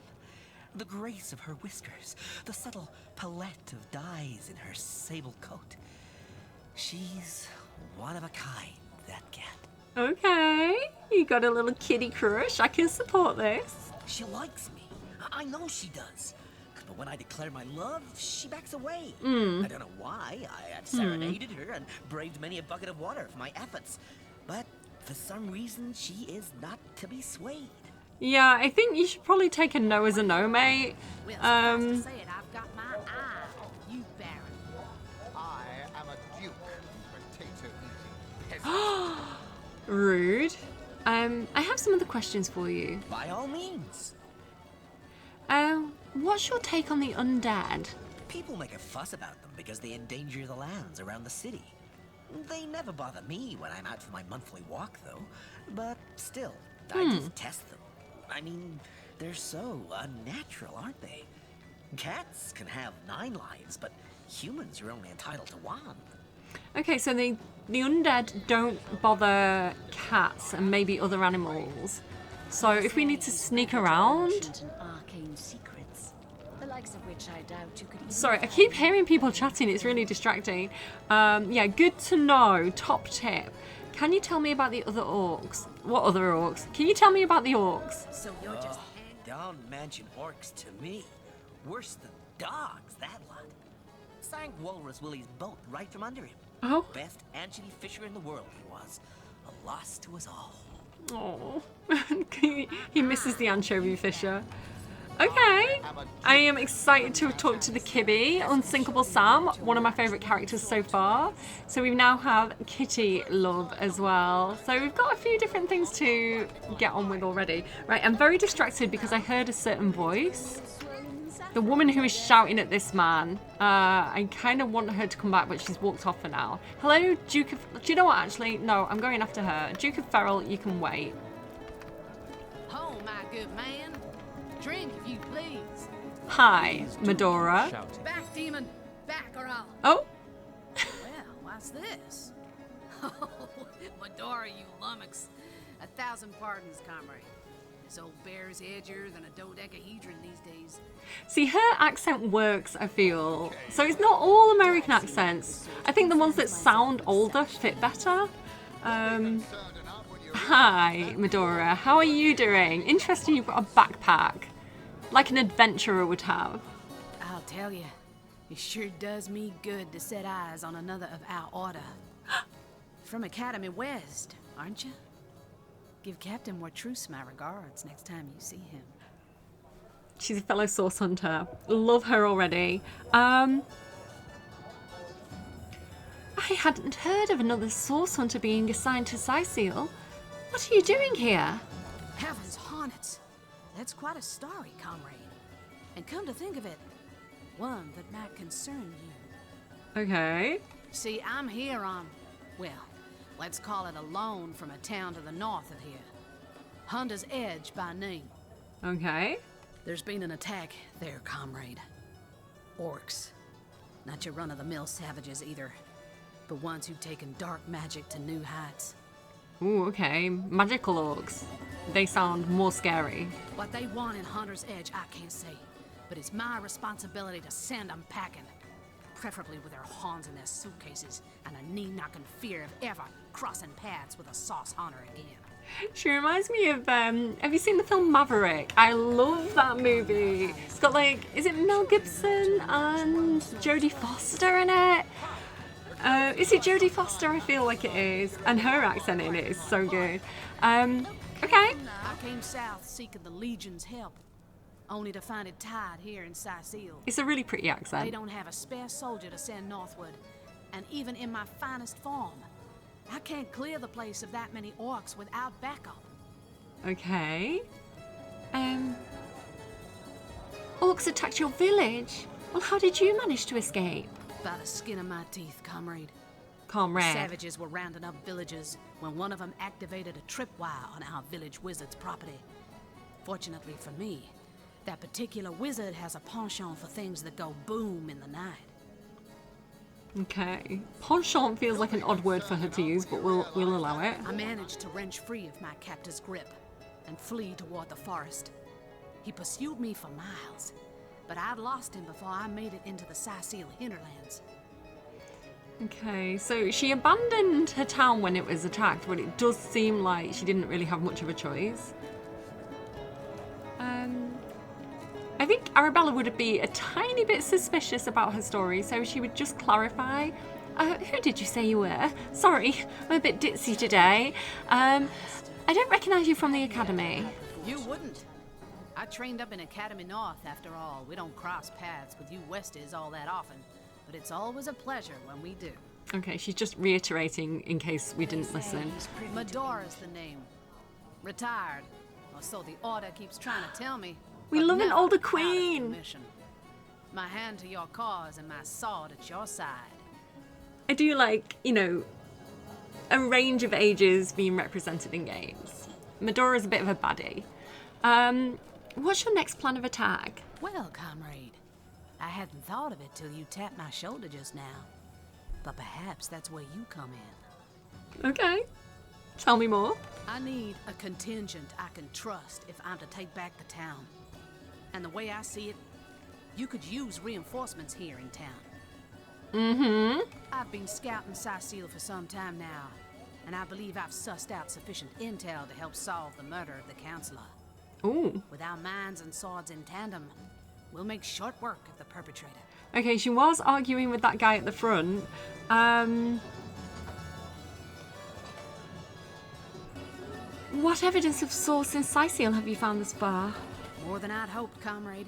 Speaker 17: The grace of her whiskers, the subtle palette of dyes in her sable coat. She's one of a kind, that cat.
Speaker 1: Okay, you got a little kitty crush. I can support this.
Speaker 17: She likes me. I know she does. But when I declare my love, she backs away. I don't know why. I've serenaded her and braved many a bucket of water for my efforts. But for some reason, she is not to be swayed.
Speaker 1: Yeah, I think you should probably take a no as a no, mate.
Speaker 15: I've got my eye on you, Baron.
Speaker 6: I am a duke, potato-eating peasant.
Speaker 1: Rude. I have some other questions for you.
Speaker 17: By all means.
Speaker 1: What's your take on the undead?
Speaker 17: People make a fuss about them because they endanger the lands around the city. They never bother me when I'm out for my monthly walk, though. But still, I detest them. I mean, they're so unnatural, aren't they? Cats can have 9 lives, but humans are only entitled to 1.
Speaker 1: Okay, so the undead don't bother cats and maybe other animals. So if we need to sneak around... Sorry, I keep hearing people chatting. It's really distracting. Yeah, good to know. Top tip. Can you tell me about the other orcs? What other orcs? Can you tell me about the orcs?
Speaker 17: So you're just... Don't mention orcs to me. Worse than dogs, that lot. Sank Walrus Willie's boat right from under him.
Speaker 1: Oh.
Speaker 17: Best anchovy fisher in the world he was. A loss to us all.
Speaker 1: Oh, he misses the anchovy fisher. Okay, I am excited to talk to the Kibby, Unsinkable Sam, one of my favourite characters so far. So we now have Kitty Love as well. So we've got a few different things to get on with already. Right, I'm very distracted because I heard a certain voice. The woman who is shouting at this man. I kind of want her to come back, but she's walked off for now. Hello, Duke of... Do you know what, actually? No, I'm going after her. Duke of Ferrell, you can wait.
Speaker 4: Oh, my good man. Drink, if you please.
Speaker 1: Hi, Medora.
Speaker 4: Back, demon. Back, or I'll...
Speaker 1: Oh.
Speaker 4: Well, what's this? Oh, Medora, you lummox. 1,000 pardons, comrade. This old bear's edgier than a dodecahedron these days.
Speaker 1: See, her accent works, I feel. So it's not all American accents. I think the ones that sound older fit better. Hi, Medora. How are you doing? Interesting you've got a backpack. Like an adventurer would have.
Speaker 4: I'll tell you, it sure does me good to set eyes on another of our order. From Academy West, aren't you? Give Captain Wartruce my regards next time you see him.
Speaker 1: She's a fellow source hunter. Love her already. I hadn't heard of another source hunter being assigned to Sicil. What are you doing here?
Speaker 4: Heavens hornets! That's quite a story, comrade. And come to think of it, one that might concern you.
Speaker 1: Okay.
Speaker 4: See, I'm here on, well, let's call it a loan from a town to the north of here. Hunter's Edge by name.
Speaker 1: Okay.
Speaker 4: There's been an attack there, comrade. Orcs. Not your run-of-the-mill savages either, but ones who've taken dark magic to new heights.
Speaker 1: Ooh, okay. Magical orcs. They sound more scary.
Speaker 4: What they want in Hunter's Edge, I can't say, but it's my responsibility to send them packing. Preferably with their horns in their suitcases and a knee-knocking fear of ever crossing paths with a sauce hunter again.
Speaker 1: She reminds me of, have you seen the film Maverick? I love that movie. It's got like, is it Mel Gibson and Jodie Foster in it? Is it Jodie Foster? I feel like it is. And her accent in it is so good. Okay.
Speaker 4: I came south seeking the Legion's help, only to find it tied here in Sicil.
Speaker 1: It's a really pretty accent.
Speaker 4: They don't have a spare soldier to send northward, and even in my finest form, I can't clear the place of that many orcs without backup.
Speaker 1: Okay. Orcs attacked your village? Well, how did you manage to escape?
Speaker 4: By the skin of my teeth, comrade.
Speaker 1: Comrade.
Speaker 4: Savages were rounding up villagers when one of them activated a tripwire on our village wizard's property. Fortunately for me, that particular wizard has a penchant for things that go boom in the night.
Speaker 1: Okay. Penchant feels like an odd word for her to use, but we'll allow it.
Speaker 4: I managed to wrench free of my captor's grip and flee toward the forest. He pursued me for miles, but I'd lost him before I made it into the Sicil hinterlands.
Speaker 1: Okay, so she abandoned her town when it was attacked, but it does seem like she didn't really have much of a choice. I think Arabella would be a tiny bit suspicious about her story, so she would just clarify. Who did you say you were? Sorry, I'm a bit ditzy today. I don't recognise you from the academy.
Speaker 4: You wouldn't. I trained up in Academy North, after all. We don't cross paths with you Westers all that often, but it's always a pleasure when we do.
Speaker 1: Okay, she's just reiterating in case we didn't listen.
Speaker 4: Medora's the name. Retired. Or so the order keeps trying to tell me.
Speaker 1: We love an older queen.
Speaker 4: My hand to your cause and my sword at your side.
Speaker 1: I do like, you know, a range of ages being represented in games. Medora's a bit of a baddie. What's your next plan of attack?
Speaker 4: Well, comrade, I hadn't thought of it till you tapped my shoulder just now. But perhaps that's where you come in.
Speaker 1: Okay. Tell me more.
Speaker 4: I need a contingent I can trust if I'm to take back the town. And the way I see it, you could use reinforcements here in town.
Speaker 1: Mm-hmm.
Speaker 4: I've been scouting Sicil for some time now, and I believe I've sussed out sufficient intel to help solve the murder of the Counselor.
Speaker 1: Ooh.
Speaker 4: With our minds and swords in tandem, we'll make short work of the perpetrator.
Speaker 1: Okay, she was arguing with that guy at the front. What evidence of source in Sicil have you found thus far?
Speaker 4: More than I'd hoped, comrade.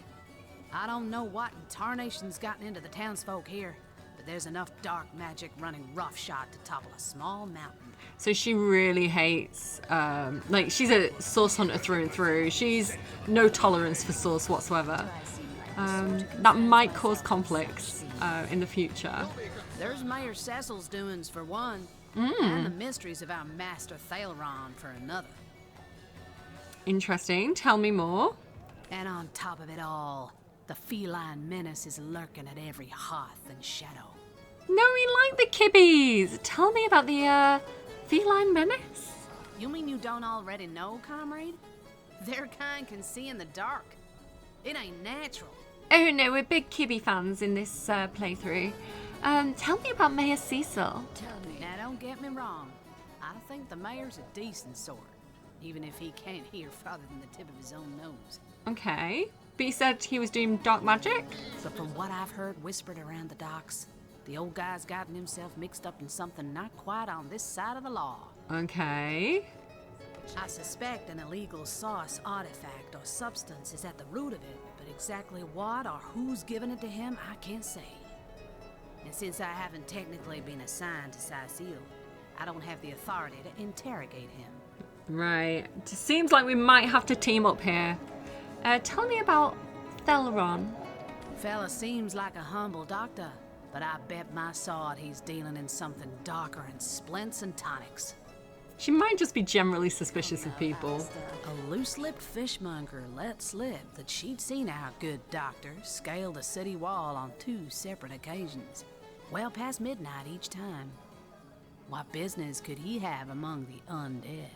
Speaker 4: I don't know what in tarnation's gotten into the townsfolk here, but there's enough dark magic running roughshod to topple a small mountain.
Speaker 1: So she really hates, like, she's a source hunter through and through. She's no tolerance for source whatsoever. That might cause conflicts in the future.
Speaker 4: There's Mayor Cecil's doings for one, and the mysteries of our master Thaleron for another.
Speaker 1: Interesting. Tell me more.
Speaker 4: And on top of it all, the feline menace is lurking at every hearth and shadow.
Speaker 1: No, we like the kibbies. Tell me about the feline menace.
Speaker 4: You mean you don't already know, comrade? Their kind can see in the dark. It ain't natural.
Speaker 1: Oh no, we're big kibby fans in this playthrough. Tell me about Mayor Cecil.
Speaker 4: Now don't get me wrong. I think the mayor's a decent sort, even if he can't hear farther than the tip of his own nose.
Speaker 1: Okay. But he said he was doing dark magic?
Speaker 4: So from what I've heard whispered around the docks, the old guy's gotten himself mixed up in something not quite on this side of the law.
Speaker 1: Okay.
Speaker 4: I suspect an illegal source, artifact, or substance is at the root of it, but exactly what or who's given it to him, I can't say. And since I haven't technically been assigned to Sicil, I don't have the authority to interrogate him.
Speaker 1: Right. It seems like we might have to team up here. Tell me about Thaleron.
Speaker 4: Fella seems like a humble doctor, but I bet my sword he's dealing in something darker than splints and tonics.
Speaker 1: She might just be generally suspicious of people.
Speaker 4: A loose-lipped fishmonger let slip that she'd seen our good doctor scale the city wall on 2 separate occasions, well past midnight each time. What business could he have among the undead?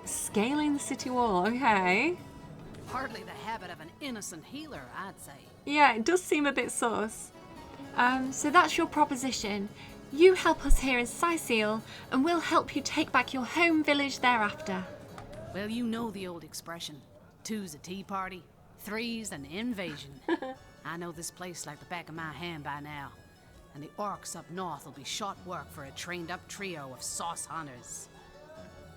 Speaker 1: Scaling the city wall, okay.
Speaker 4: Hardly the habit of an innocent healer, I'd say.
Speaker 1: Yeah, it does seem a bit sus. So that's your proposition. You help us here in Sicil, and we'll help you take back your home village thereafter.
Speaker 4: Well, you know the old expression. 2's a tea party, 3's an invasion. I know this place like the back of my hand by now, and the orcs up north will be short work for a trained-up trio of sauce hunters.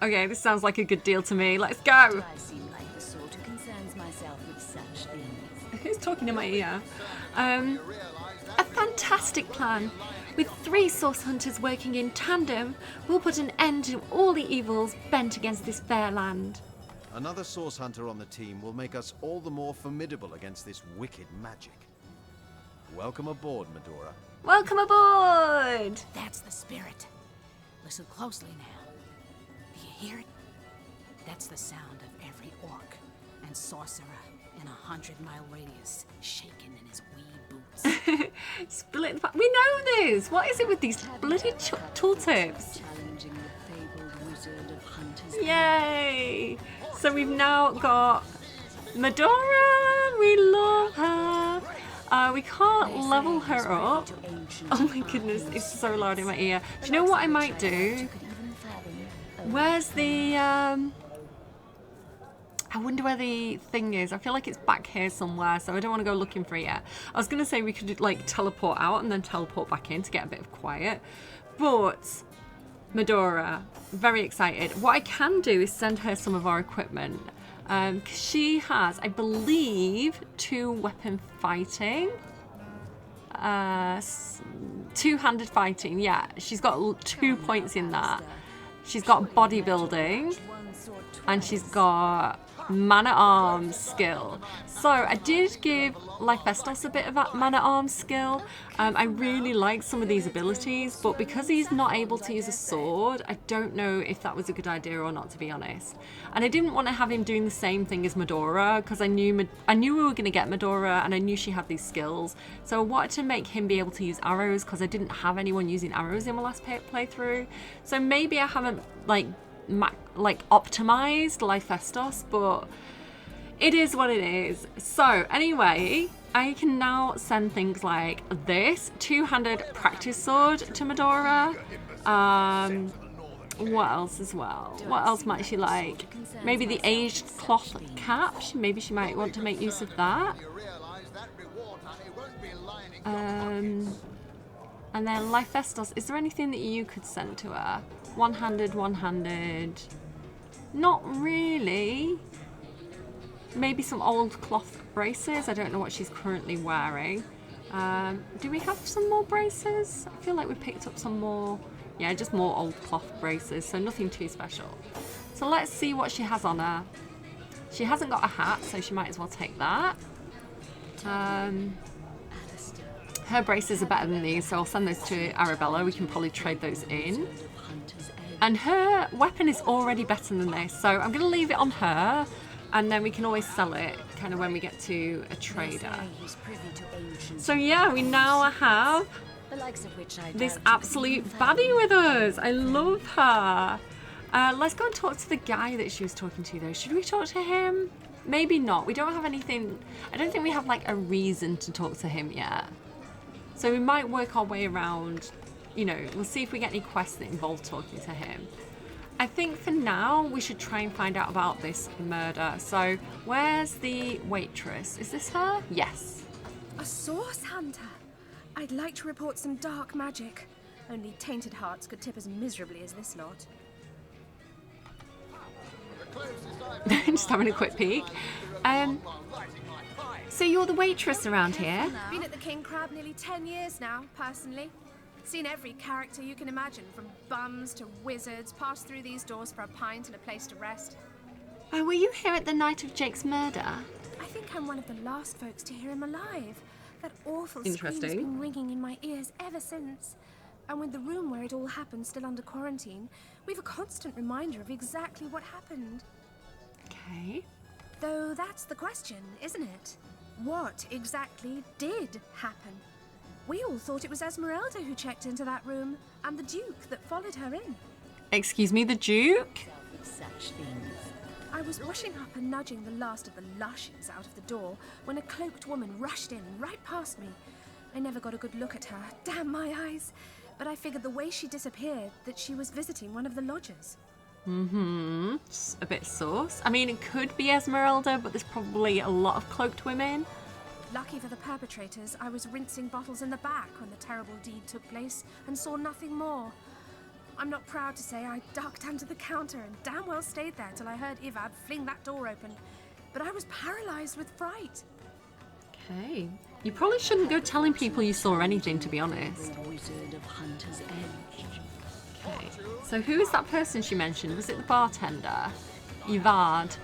Speaker 1: Okay, this sounds like a good deal to me. Let's go!
Speaker 18: I seem like the sort who concerns myself with such things.
Speaker 1: Who's talking in my ear? A fantastic plan. With 3 source hunters working in tandem, we'll put an end to all the evils bent against this fair land.
Speaker 10: Another source hunter on the team will make us all the more formidable against this wicked magic. Welcome aboard, Medora.
Speaker 1: Welcome aboard!
Speaker 4: That's the spirit. Listen closely now. Do you hear it? That's the sound of every orc and sorcerer in a 100-mile radius shaking in his wee boots.
Speaker 1: Split. We know this! What is it with these bloody tooltips?
Speaker 18: Challenging the fabled wizard of hunters.
Speaker 1: Yay! So we've now got Medora. We love her. We can't level her up. Oh my goodness, it's so loud in my ear. Do you know what I might do? Where's the I wonder where the thing is. I feel like it's back here somewhere, so I don't want to go looking for it yet. I was going to say we could like teleport out and then teleport back in to get a bit of quiet. But Medora, very excited. What I can do is send her some of our equipment. She has, I believe, 2 weapon fighting. 2-handed fighting, yeah. She's got 2 points in that. She's got bodybuilding. And she's got man-at-arms skill. So I did give Lyphestos a bit of that man-at-arms skill. I really like some of these abilities, but because he's not able to use a sword, I don't know if that was a good idea or not, to be honest. And I didn't want to have him doing the same thing as Medora, because I knew we were going to get Medora, and I knew she had these skills. So I wanted to make him be able to use arrows, because I didn't have anyone using arrows in my last playthrough. So maybe I haven't optimized Lyphestos, but it is what it is. So anyway, I can now send things like this 2-handed practice sword to Medora. What else as well? What else might she like? Maybe the aged cloth cap. Maybe she might want to make use of that. And then Life Vestos. Is there anything that you could send to her? One-handed, one-handed. Not really. Maybe some old cloth braces. I don't know what she's currently wearing. Do we have some more braces? I feel like we picked up some more. Yeah, just more old cloth braces, so nothing too special. So let's see what she has on her. She hasn't got a hat, so she might as well take that. Her braces are better than these, so I'll send those to Arabella. We can probably trade those in. And her weapon is already better than this, so I'm going to leave it on her, and then we can always sell it kind of when we get to a trader. So yeah, we now have this absolute baddie with us. I love her. Let's go and talk to the guy that she was talking to though. Should we talk to him? Maybe not. We don't have anything. I don't think we have like a reason to talk to him yet. So we might work our way around, you know, we'll see if we get any quests that involve talking to him. I think for now we should try and find out about this murder. So where's the waitress? Is this her? Yes.
Speaker 15: A source hunter? I'd like to report some dark magic. Only tainted hearts could tip as miserably as this lot.
Speaker 1: Just having a quick peek. So you're the waitress around here?
Speaker 15: Been at the King Crab nearly 10 years now, personally. Seen every character you can imagine, from bums to wizards, passed through these doors for a pint and a place to rest.
Speaker 1: Oh, were you here at the night of Jake's murder?
Speaker 15: I think I'm one of the last folks to hear him alive. That awful scream's been ringing in my ears ever since. And with the room where it all happened still under quarantine, we've a constant reminder of exactly what happened.
Speaker 1: Okay.
Speaker 15: Though that's the question, isn't it? What exactly did happen? We all thought it was Esmeralda who checked into that room, and the Duke that followed her in.
Speaker 1: Excuse me, the Duke?
Speaker 15: Such things. I was washing up and nudging the last of the lushes out of the door when a cloaked woman rushed in right past me. I never got a good look at her, damn my eyes, but I figured the way she disappeared that she was visiting one of the lodgers.
Speaker 1: Just a bit sus. I mean, it could be Esmeralda, but there's probably a lot of cloaked women.
Speaker 15: Lucky for the perpetrators, I was rinsing bottles in the back when the terrible deed took place and saw nothing more. I'm not proud to say I ducked under the counter and damn well stayed there till I heard Ivad fling that door open. But I was paralysed with fright.
Speaker 1: Okay. You probably shouldn't go telling people you saw anything, to be honest. Okay. So who is that person she mentioned? Was it the bartender? Ivad.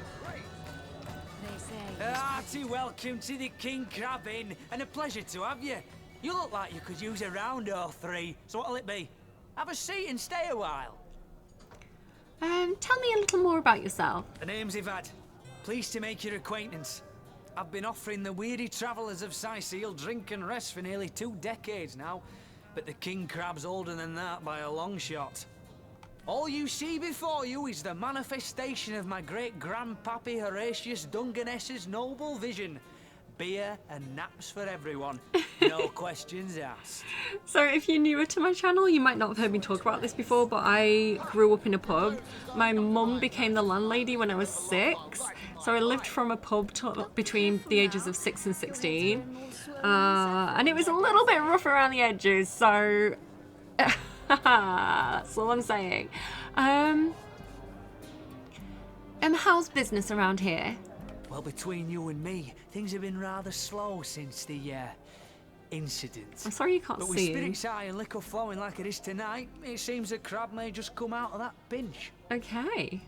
Speaker 14: Hearty welcome to the King Crab Inn, and a pleasure to have you. You look like you could use a round or three, so what'll it be? Have a seat and stay a while.
Speaker 1: Tell me a little more about yourself.
Speaker 14: The name's Ivad. Pleased to make your acquaintance. I've been offering the weary travellers of Sicil drink and rest for nearly 2 decades now, but the King Crab's older than that by a long shot. All you see before you is the manifestation of my great-grandpappy Horatius Dungeness's noble vision. Beer and naps for everyone. No questions asked.
Speaker 1: So if you're newer to my channel, you might not have heard me talk about this before, but I grew up in a pub. My mum became the landlady when I was 6. So I lived from a pub between the ages of 6 and 16. And it was a little bit rough around the edges, so... That's all I'm saying. How's business around here?
Speaker 14: Well, between you and me, things have been rather slow since the incident.
Speaker 1: I'm sorry you can't
Speaker 14: but
Speaker 1: see.
Speaker 14: But with spirits high and liquor flowing like it is tonight, it seems the crab may just come out of that pinch.
Speaker 1: Okay.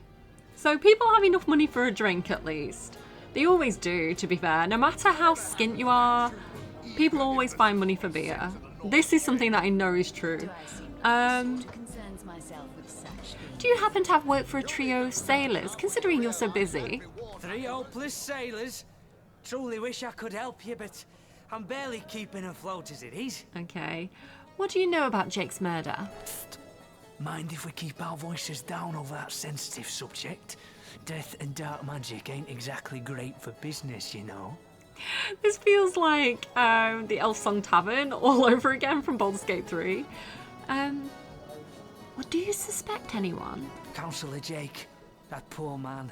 Speaker 1: So people have enough money for a drink at least. They always do, to be fair. No matter how skint you are, people always find money for beer. This is something that I know is true. Do you happen to have work for a trio of sailors, considering you're so busy?
Speaker 14: 3 hopeless sailors? Truly wish I could help you, but I'm barely keeping afloat as it is.
Speaker 1: Okay. What do you know about Jake's murder?
Speaker 14: Mind if we keep our voices down over that sensitive subject? Death and dark magic ain't exactly great for business, you know.
Speaker 1: This feels like the Elf Song Tavern all over again from Baldur's Gate 3. Well, do you suspect anyone?
Speaker 14: Councillor Jake, that poor man.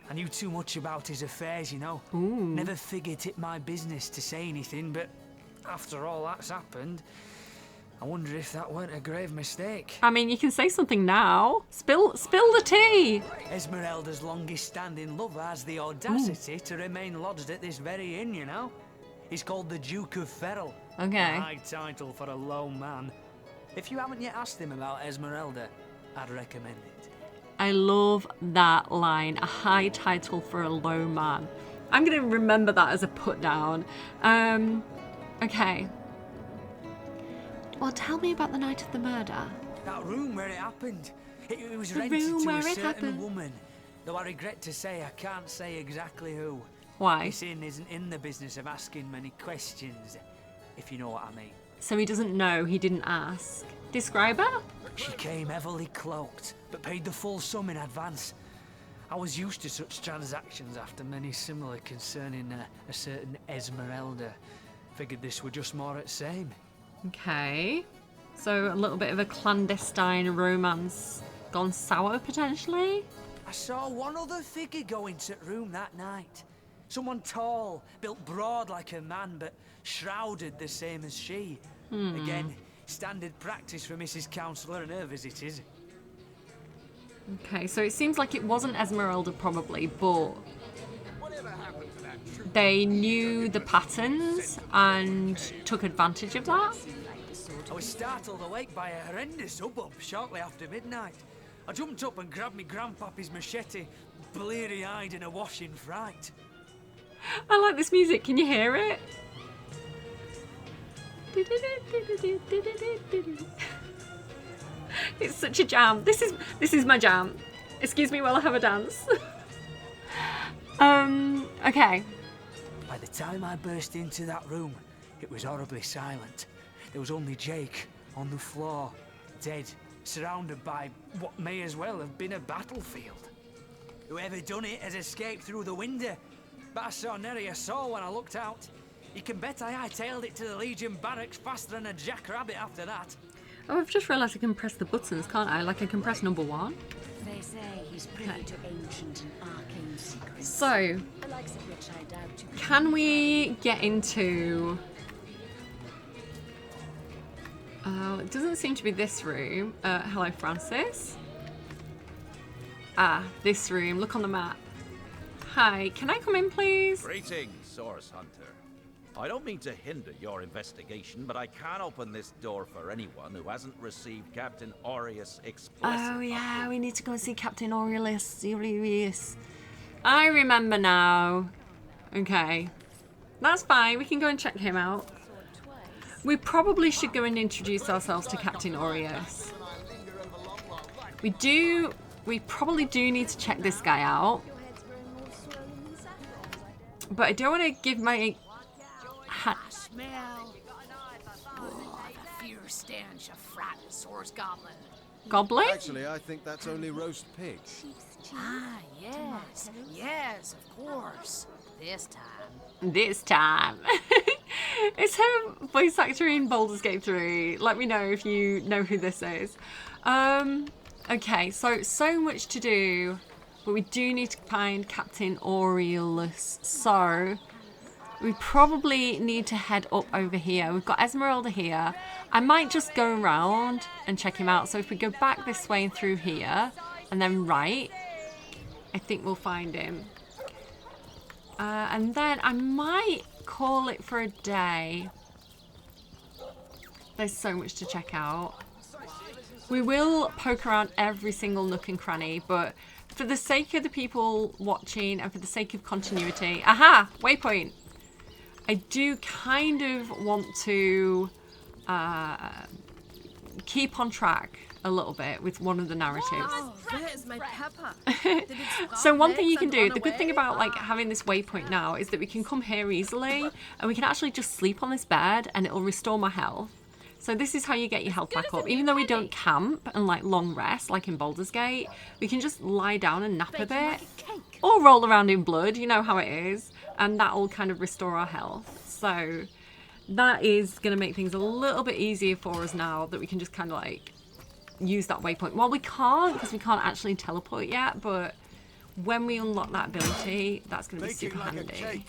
Speaker 14: I knew too much about his affairs, you know.
Speaker 1: Ooh.
Speaker 14: Never figured it my business to say anything, but after all that's happened, I wonder if that weren't a grave mistake.
Speaker 1: I mean, you can say something now. Spill the tea.
Speaker 14: Esmeralda's longest-standing lover has the audacity to remain lodged at this very inn, you know. He's called the Duke of Ferrell.
Speaker 1: Okay.
Speaker 14: A high title for a low man. If you haven't yet asked him about Esmeralda, I'd recommend it.
Speaker 1: I love that line. A high title for a low man. I'm going to remember that as a put down. Okay. Well, tell me about the night of the murder.
Speaker 14: That room where it happened. It was
Speaker 1: The
Speaker 14: rented
Speaker 1: room
Speaker 14: to
Speaker 1: where
Speaker 14: a
Speaker 1: it
Speaker 14: certain
Speaker 1: happened.
Speaker 14: woman. Though I regret to say I can't say exactly who.
Speaker 1: Why?
Speaker 14: This inn isn't in the business of asking many questions, if you know what I mean.
Speaker 1: So he doesn't know, he didn't ask. Describe her?
Speaker 14: She came heavily cloaked, but paid the full sum in advance. I was used to such transactions after many similar concerning a certain Esmeralda. Figured this were just more at same.
Speaker 1: Okay. So a little bit of a clandestine romance gone sour, potentially?
Speaker 14: I saw one other figure go into the room that night. Someone tall, built broad like a man, but shrouded the same as she. Again, standard practice for Mrs. Councillor and her visitors.
Speaker 1: Okay, so it seems like it wasn't Esmeralda probably, but they knew the patterns and took advantage of that.
Speaker 14: I was startled awake by a horrendous hubbub shortly after midnight. I jumped up and grabbed me grandpappy's machete, bleary-eyed in a washing fright.
Speaker 1: I like this music, can you hear it? It's such a jam. This is my jam. Excuse me while I have a dance. Okay.
Speaker 14: By the time I burst into that room, it was horribly silent. There was only Jake on the floor, dead, surrounded by what may as well have been a battlefield. Whoever done it has escaped through the window, but I saw nary a soul when I looked out. You can bet I hightailed it to the Legion barracks faster than a jackrabbit after that.
Speaker 1: Oh, I've just realised I can press the buttons, can't I? Like I can press number 1.
Speaker 18: They say he's privy to ancient and arcane secrets.
Speaker 1: So,
Speaker 18: The likes of which I doubt you
Speaker 1: can we get into... it doesn't seem to be this room. Hello, Francis. Ah, this room. Look on the map. Hi, can I come in, please?
Speaker 7: Greetings, Source Hunter. I don't mean to hinder your investigation, but I can't open this door for anyone who hasn't received Captain Aureus' explicit...
Speaker 1: Oh, yeah, we need to go and see Captain Aureus. I remember now. Okay. That's fine, we can go and check him out. We probably should go and introduce ourselves to Captain Aureus. We probably do need to check this guy out. But I don't want to give my...
Speaker 4: Smell. Oh, the fierce stench of frightened source goblin.
Speaker 1: Goblin?
Speaker 10: Actually, I think that's only roast pig.
Speaker 4: Ah, yes. Yes, of course. This time.
Speaker 1: This time. It's her voice actor in Baldur's Gate 3. Let me know if you know who this is. Okay, so much to do, but we do need to find Captain Aureus. So we probably need to head up over here. We've got Esmeralda here. I might just go around and check him out. So if we go back this way and through here, and then right, I think we'll find him. And then I might call it for a day. There's so much to check out. We will poke around every single nook and cranny, but for the sake of the people watching and for the sake of continuity... Aha! Waypoint! I do kind of want to keep on track a little bit with one of the narratives.
Speaker 15: Oh, there's my pepper.
Speaker 1: So one thing you can do, the good thing about like having this waypoint now is that we can come here easily and we can actually just sleep on this bed and it'll restore my health. So this is how you get your health back up. Even though we don't camp and like long rest like in Baldur's Gate, we can just lie down and nap a bit or roll around in blood, you know how it is, and that'll kind of restore our health. So that is going to make things a little bit easier for us now that we can just kind of like use that waypoint. Well, we can't because we can't actually teleport yet, but when we unlock that ability, that's going to be super handy.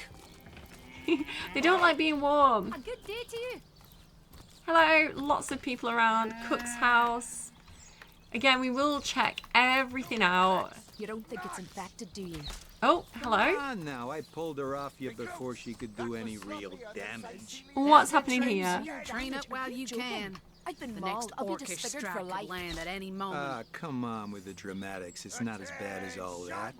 Speaker 1: They don't like being warm.
Speaker 9: A good day to you.
Speaker 1: Hello, lots of people around. Cook's house. Again, we will check everything out.
Speaker 18: You don't think it's infected, do you?
Speaker 1: Oh, hello.
Speaker 14: Come on now, I pulled her off you before she could do any real damage.
Speaker 1: What's happening here?
Speaker 4: Train up while you can.
Speaker 18: I've been
Speaker 4: The
Speaker 18: mauled.
Speaker 4: next
Speaker 18: I'll be
Speaker 4: orcish
Speaker 18: disfigured
Speaker 4: strike
Speaker 18: for
Speaker 4: could
Speaker 18: life.
Speaker 4: land at any moment.
Speaker 14: Ah, come on with the dramatics. It's not as bad as all that.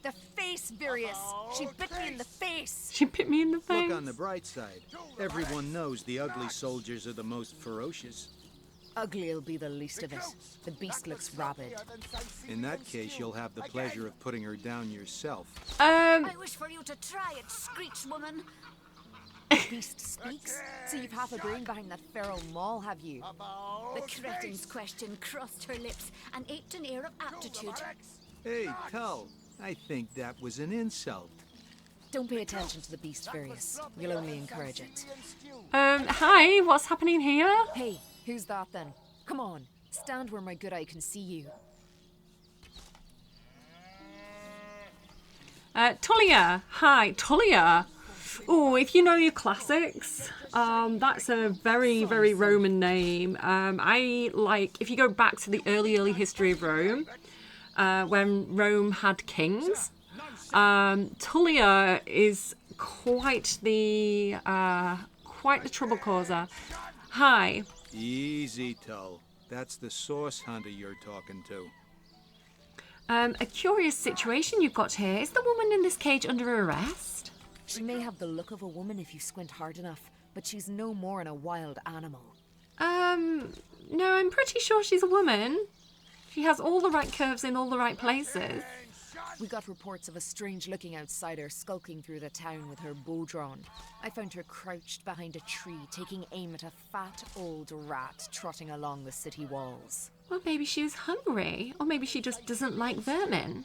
Speaker 18: The face, Virius. She bit me in the face.
Speaker 1: She bit me in the face.
Speaker 14: Look on the bright side. Everyone knows the ugly soldiers are the most ferocious.
Speaker 18: Ugly'll be the least of it. The beast looks rabid.
Speaker 14: In that case, you'll have the pleasure of putting her down yourself.
Speaker 13: I wish for you to try it, Screech woman.
Speaker 18: The beast speaks? So you've half a brain behind that feral maul, have you?
Speaker 13: The cretin's question crossed her lips and aped an air of aptitude.
Speaker 14: Hey, Tull, I think that was an insult.
Speaker 18: Don't pay attention to the beast, Virius. You'll only encourage it.
Speaker 1: Hi, what's happening here?
Speaker 18: Hey, who's that then? Come on, stand where my good eye can see you.
Speaker 1: Tullia. Hi, Tullia. Oh, if you know your classics, that's a very, very Roman name. I like, if you go back to the early history of Rome, when Rome had kings, Tullia is quite the trouble causer. Hi.
Speaker 14: Easy, Tull. That's the source hunter you're talking to.
Speaker 1: A curious situation you've got here. Is the woman in this cage under arrest?
Speaker 18: She may have the look of a woman if you squint hard enough, but she's no more than a wild animal.
Speaker 1: No, I'm pretty sure she's a woman. She has all the right curves in all the right places.
Speaker 18: We got reports of a strange-looking outsider skulking through the town with her bow drawn. I found her crouched behind a tree, taking aim at a fat old rat trotting along the city walls.
Speaker 1: Well, maybe she was hungry, or maybe she just doesn't like vermin.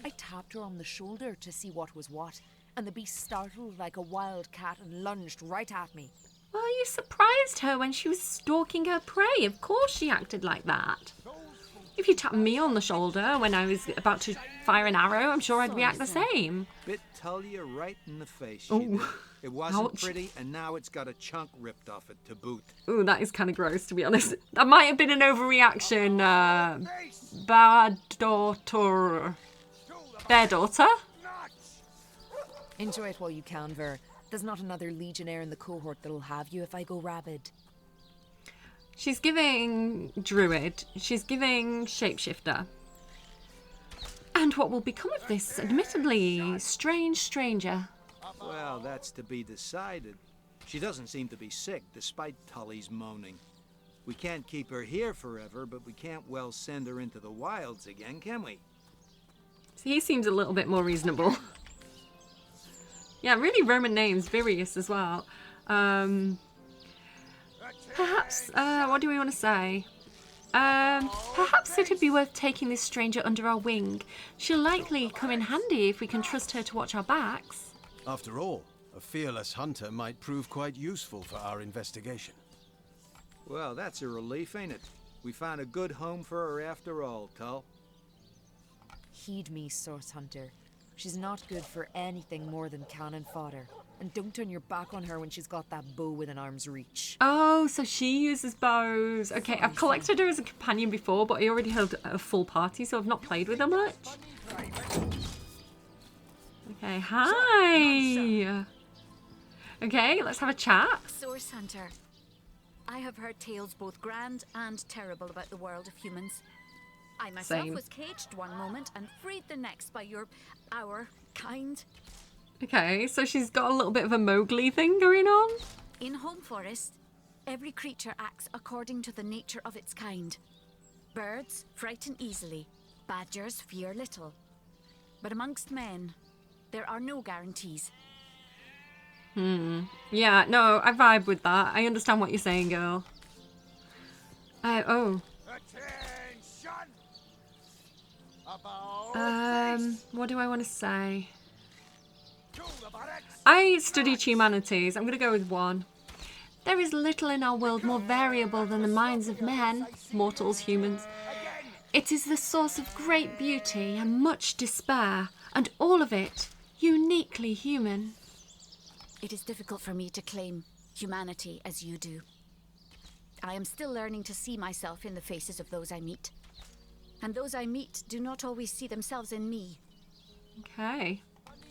Speaker 18: I tapped her on the shoulder to see what was what, and the beast startled like a wild cat and lunged right at me.
Speaker 1: Well, you surprised her when she was stalking her prey. Of course she acted like that. If you tapped me on the shoulder when I was about to fire an arrow, I'm sure I'd react the same.
Speaker 14: Bit Tullia right in the face.
Speaker 1: Ooh.
Speaker 14: It wasn't
Speaker 1: Ouch.
Speaker 14: pretty, and now it's got a chunk ripped off it to boot.
Speaker 1: Ooh, that is kind of gross, to be honest. That might have been an overreaction. Bad daughter. Their daughter?
Speaker 18: Enjoy it while you can, Ver. There's not another legionnaire in the cohort that'll have you if I go rabid.
Speaker 1: She's giving druid. She's giving shapeshifter. And what will become of this admittedly strange stranger?
Speaker 14: Well, that's to be decided. She doesn't seem to be sick, despite Tully's moaning. We can't keep her here forever, but we can't well send her into the wilds again, can we?
Speaker 1: He seems a little bit more reasonable. Yeah, really Roman names, Virius as well. Perhaps, what do we want to say? Perhaps it'd be worth taking this stranger under our wing. She'll likely come in handy if we can trust her to watch our backs.
Speaker 10: After all, a fearless hunter might prove quite useful for our investigation.
Speaker 14: Well, that's a relief, ain't it? We found a good home for her after all, Tull.
Speaker 18: Heed me, Source Hunter. She's not good for anything more than cannon fodder. And don't turn your back on her when she's got that bow within arm's reach.
Speaker 1: Oh, so she uses bows. Okay, I've collected her as a companion before, but I already had a full party, so I've not played with her much. Okay, hi. Okay, let's have a chat.
Speaker 13: Source Hunter, I have heard tales both grand and terrible about the world of humans. I myself
Speaker 1: Same.
Speaker 13: was caged one moment and freed the next by our kind.
Speaker 1: Okay, so she's got a little bit of a Mowgli thing going on.
Speaker 13: In Home Forest, every creature acts according to the nature of its kind. Birds frighten easily, badgers fear little. But amongst men, there are no guarantees.
Speaker 1: Yeah, no, I vibe with that. I understand what you're saying, girl. Oh. What do I want to say? I studied humanities. I'm going to go with 1. There is little in our world more variable than the minds of men, mortals, humans. It is the source of great beauty and much despair, and all of it uniquely human.
Speaker 13: It is difficult for me to claim humanity as you do. I am still learning to see myself in the faces of those I meet. And those I meet do not always see themselves in me.
Speaker 1: Okay.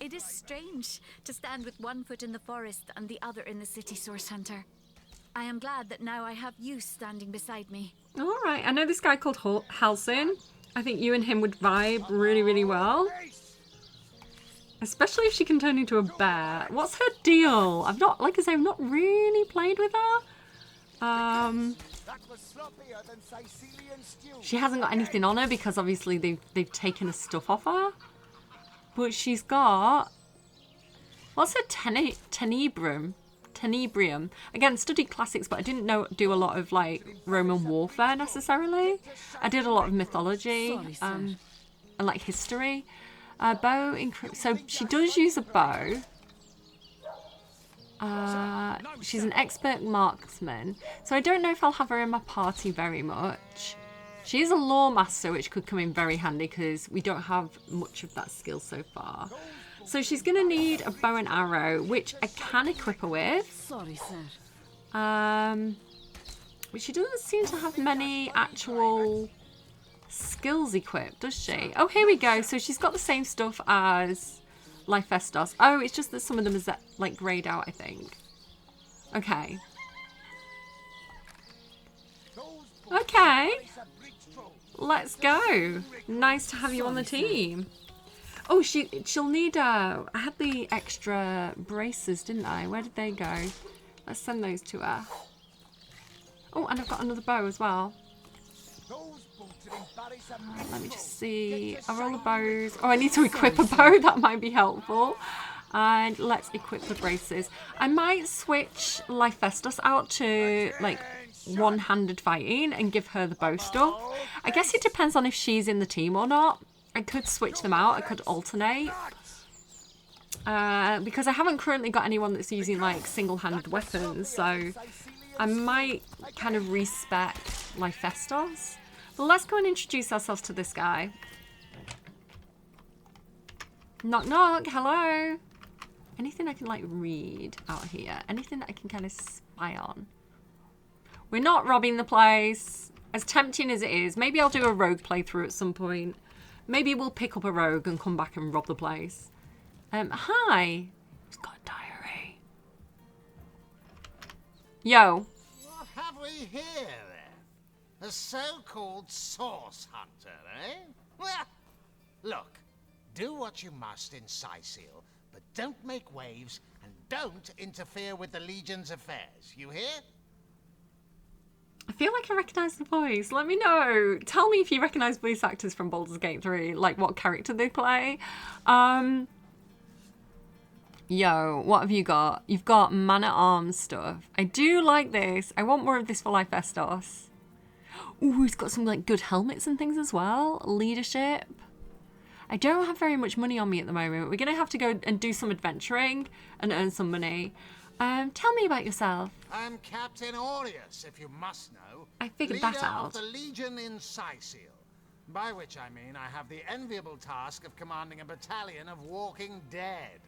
Speaker 13: It is strange to stand with one foot in the forest and the other in the city, Source Hunter. I am glad that now I have you standing beside me.
Speaker 1: All right. I know this guy called Halcyon. I think you and him would vibe really, really well. Especially if she can turn into a bear. What's her deal? I've not, like I say, I've not really played with her. She hasn't got anything on her because obviously they've taken her stuff off her. But she's got... What's her tenebrium? Again, studied classics, but I didn't do a lot of like Roman warfare necessarily. I did a lot of mythology and like history. Bow, so she does use a bow. She's an expert marksman, so I don't know if I'll have her in my party very much. She is a lore master, which could come in very handy because we don't have much of that skill so far. So she's going to need a bow and arrow, which I can equip her with.
Speaker 4: Sorry, sir.
Speaker 1: But she doesn't seem to have many actual skills equipped, does she? Oh, here we go. So she's got the same stuff as Lyphestos. Oh, it's just that some of them is like grayed out, I think. Okay. Okay. Let's go. Nice to have you on the team. Oh, she'll need I had the extra braces, didn't I? Where did they go? Let's send those to her. Oh, and I've got another bow as well. Let me just see. Are all the bows? Oh, I need to equip a bow. That might be helpful. And let's equip the braces. I might switch Lyphestos out to like one-handed fighting and give her the bow stuff. I guess it depends on if she's in the team or not. I could switch them out. I could alternate. Because I haven't currently got anyone that's using like single-handed weapons, so I might kind of respec Lyphestos. But let's go and introduce ourselves to this guy. Knock knock, hello. Anything I can like read out here? Anything that I can kind of spy on? We're not robbing the place. As tempting as it is, maybe I'll do a rogue playthrough at some point. Maybe we'll pick up a rogue and come back and rob the place. Hi. Who's got a diary? Yo.
Speaker 16: What have we here, then? A so-called source hunter, eh? Well, look, do what you must in Sicil, but don't make waves and don't interfere with the Legion's affairs. You hear?
Speaker 1: I feel like I recognise the voice. Let me know. Tell me if you recognise voice actors from Baldur's Gate 3, like what character they play. Yo, what have you got? You've got man-at-arms stuff. I do like this. I want more of this for Lyphestos. Ooh, he's got some like good helmets and things as well. Leadership. I don't have very much money on me at the moment. We're going to have to go and do some adventuring and earn some money. Tell me about yourself.
Speaker 16: I'm Captain Aureus, if you must know.
Speaker 1: I figured
Speaker 16: leader
Speaker 1: that out.
Speaker 16: Of the Legion in Sicil. By which I mean I have the enviable task of commanding a battalion of walking dead.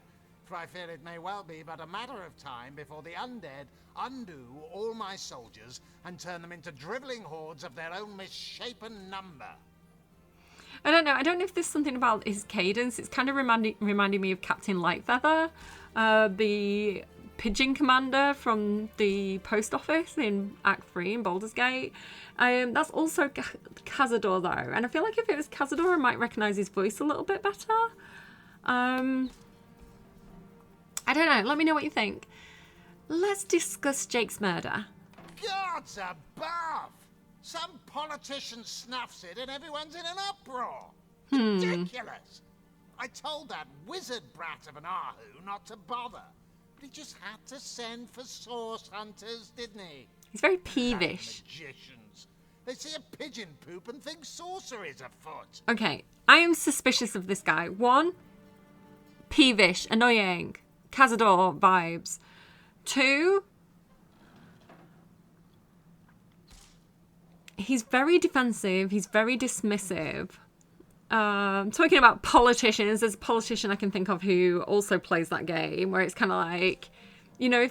Speaker 16: For I fear it may well be but a matter of time before the undead undo all my soldiers and turn them into drivelling hordes of their own misshapen number.
Speaker 1: I don't know. I don't know if there's something about his cadence. It's kind of reminding me of Captain Lightfeather, the pigeon commander from the post office in Act 3 in Baldur's Gate. That's also Cazador though, and I feel like if it was Cazador I might recognise his voice a little bit better. I don't know, let me know what you think. Let's discuss Jake's murder.
Speaker 16: Gods above! Some politician snuffs it and everyone's in an uproar. Ridiculous! I told that wizard brat of an Ahu not to bother. He just had to send for source hunters, didn't he?
Speaker 1: He's very peevish.
Speaker 16: Magicians. They see a pigeon poop and think sorcery's afoot.
Speaker 1: Okay, I am suspicious of this guy. 1, peevish, annoying, Cazador vibes. 2, he's very defensive. He's very dismissive. Talking about politicians, there's a politician I can think of who also plays that game, where it's kind of like, you know,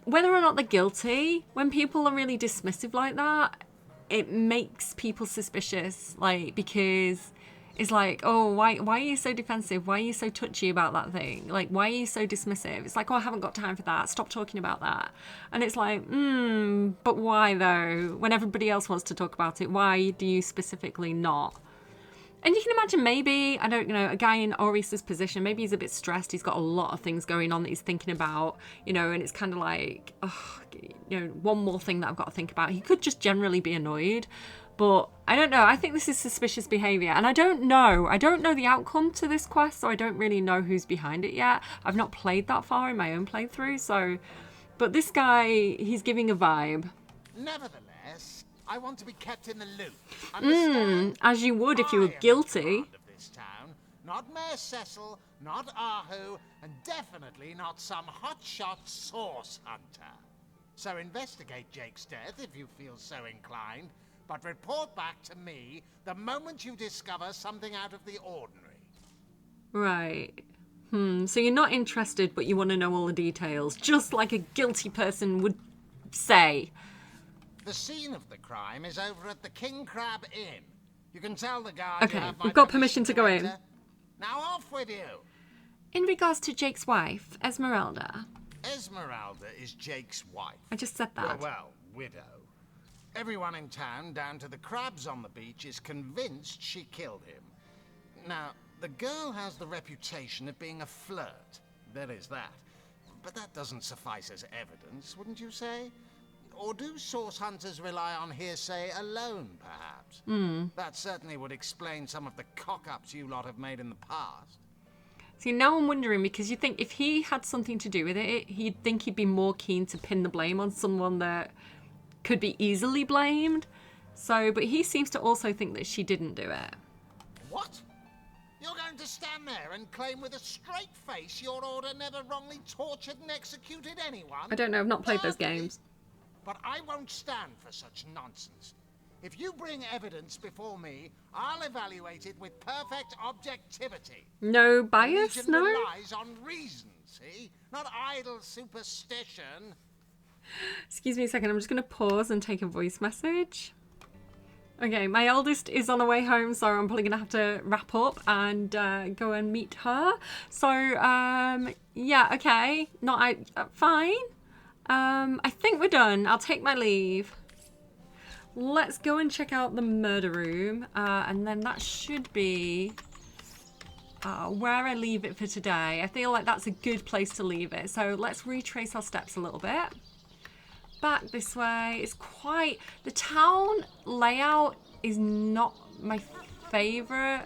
Speaker 1: whether or not they're guilty, when people are really dismissive like that, it makes people suspicious, like, because it's like, oh, why are you so defensive? Why are you so touchy about that thing? Like, why are you so dismissive? It's like, oh, I haven't got time for that. Stop talking about that. And it's like, but why though? When everybody else wants to talk about it, why do you specifically not? And you can imagine maybe, I don't know, a guy in Orius's position, maybe he's a bit stressed. He's got a lot of things going on that he's thinking about, you know, and it's kind of like, oh, you know, one more thing that I've got to think about. He could just generally be annoyed. But I don't know. I think this is suspicious behaviour. And I don't know the outcome to this quest, so I don't really know who's behind it yet. I've not played that far in my own playthrough, so... But this guy, he's giving a vibe.
Speaker 16: Nevertheless, I want to be kept in the loop. Understand?
Speaker 1: As you would if you were guilty.
Speaker 16: This town, not Mayor Cecil, not Ahu, and definitely not some hotshot source hunter. So investigate Jake's death if you feel so inclined, but report back to me the moment you discover something out of the ordinary.
Speaker 1: Right. So you're not interested, but you want to know all the details, just like a guilty person would say.
Speaker 16: The scene of the crime is over at the King Crab Inn. You can tell the guard.
Speaker 1: Okay, we've got permission to go in.
Speaker 16: Now off with you.
Speaker 1: In regards to Jake's wife, Esmeralda.
Speaker 16: Esmeralda is Jake's wife.
Speaker 1: I just said that.
Speaker 16: Well, widow. Everyone in town, down to the crabs on the beach, is convinced she killed him. Now, the girl has the reputation of being a flirt. There is that. But that doesn't suffice as evidence, wouldn't you say? Or do source hunters rely on hearsay alone, perhaps? That certainly would explain some of the cock-ups you lot have made in the past.
Speaker 1: See, now I'm wondering, because you think if he had something to do with it, you'd think he'd be more keen to pin the blame on someone that could be easily blamed. So, but he seems to also think that she didn't do it.
Speaker 16: What? You're going to stand there and claim with a straight face your order never wrongly tortured and executed anyone?
Speaker 1: I don't know, I've not played those games.
Speaker 16: But I won't stand for such nonsense. If you bring evidence before me, I'll evaluate it with perfect objectivity.
Speaker 1: No bias,
Speaker 16: Religion
Speaker 1: no?
Speaker 16: relies on reason, see? Not idle superstition.
Speaker 1: Excuse me a second, I'm just going to pause and take a voice message. Okay, my eldest is on the way home, so I'm probably going to have to wrap up and go and meet her. So, yeah, okay. Fine. I think we're done. I'll take my leave. Let's go and check out the murder room, and then that should be where I leave it for today. I feel like that's a good place to leave it. So let's retrace our steps a little bit. Back this way. It's quite... The town layout is not my favourite.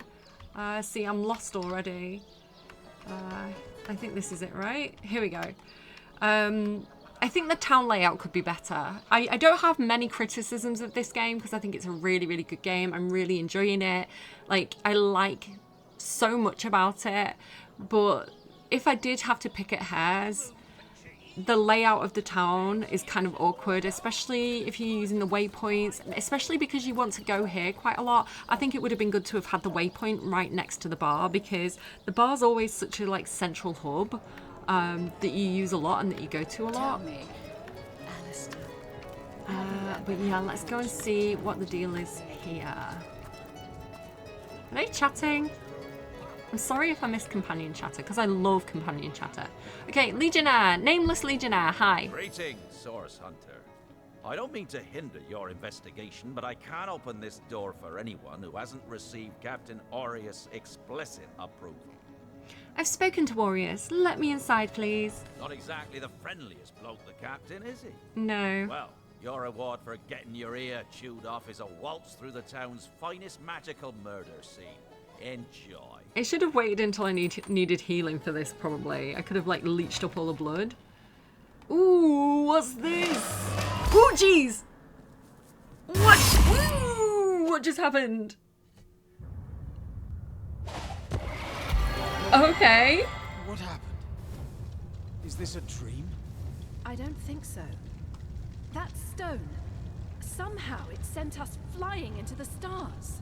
Speaker 1: See, I'm lost already. I think this is it, right? Here we go. I think the town layout could be better. I don't have many criticisms of this game because I think it's a really, really good game. I'm really enjoying it. Like, I like so much about it. But if I did have to pick at hairs, the layout of the town is kind of awkward, especially if you're using the waypoints, especially because you want to go here quite a lot. I think it would have been good to have had the waypoint right next to the bar, because the bar's always such a like central hub that you use a lot and that you go to a lot. But yeah, let's go and see what the deal is here. Are they chatting? I'm sorry if I missed companion chatter, because I love companion chatter. Okay, Legionnaire, nameless Legionnaire, hi.
Speaker 7: Greetings, Source Hunter. I don't mean to hinder your investigation, but I can't open this door for anyone who hasn't received Captain Aureus' explicit approval.
Speaker 1: I've spoken to Aureus. Let me inside, please.
Speaker 7: Not exactly the friendliest bloke, the captain, is he?
Speaker 1: No.
Speaker 7: Well, your reward for getting your ear chewed off is a waltz through the town's finest magical murder scene. Enjoy.
Speaker 1: I should have waited until I needed healing for this, probably. I could have, like, leached up all the blood. Ooh, what's this? Oh, jeez! What? Ooh, what just happened? Okay.
Speaker 5: What happened? Is this a dream?
Speaker 4: I don't think so. That stone.
Speaker 15: Somehow it sent us flying into the stars.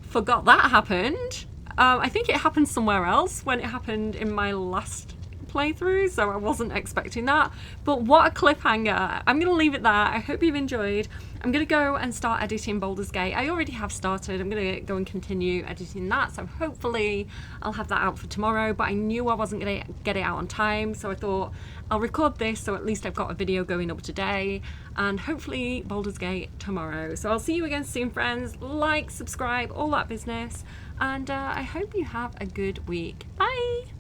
Speaker 1: Forgot that happened. I think it happened somewhere else when it happened in my last playthrough, so I wasn't expecting that. But what a cliffhanger. I'm going to leave it there. I hope you've enjoyed. I'm going to go and start editing Baldur's Gate. I already have started. I'm going to go and continue editing that, so hopefully I'll have that out for tomorrow. But I knew I wasn't going to get it out on time, so I thought I'll record this so at least I've got a video going up today, and hopefully Baldur's Gate tomorrow. So I'll see you again soon, friends. Like, subscribe, all that business, and I hope you have a good week. Bye!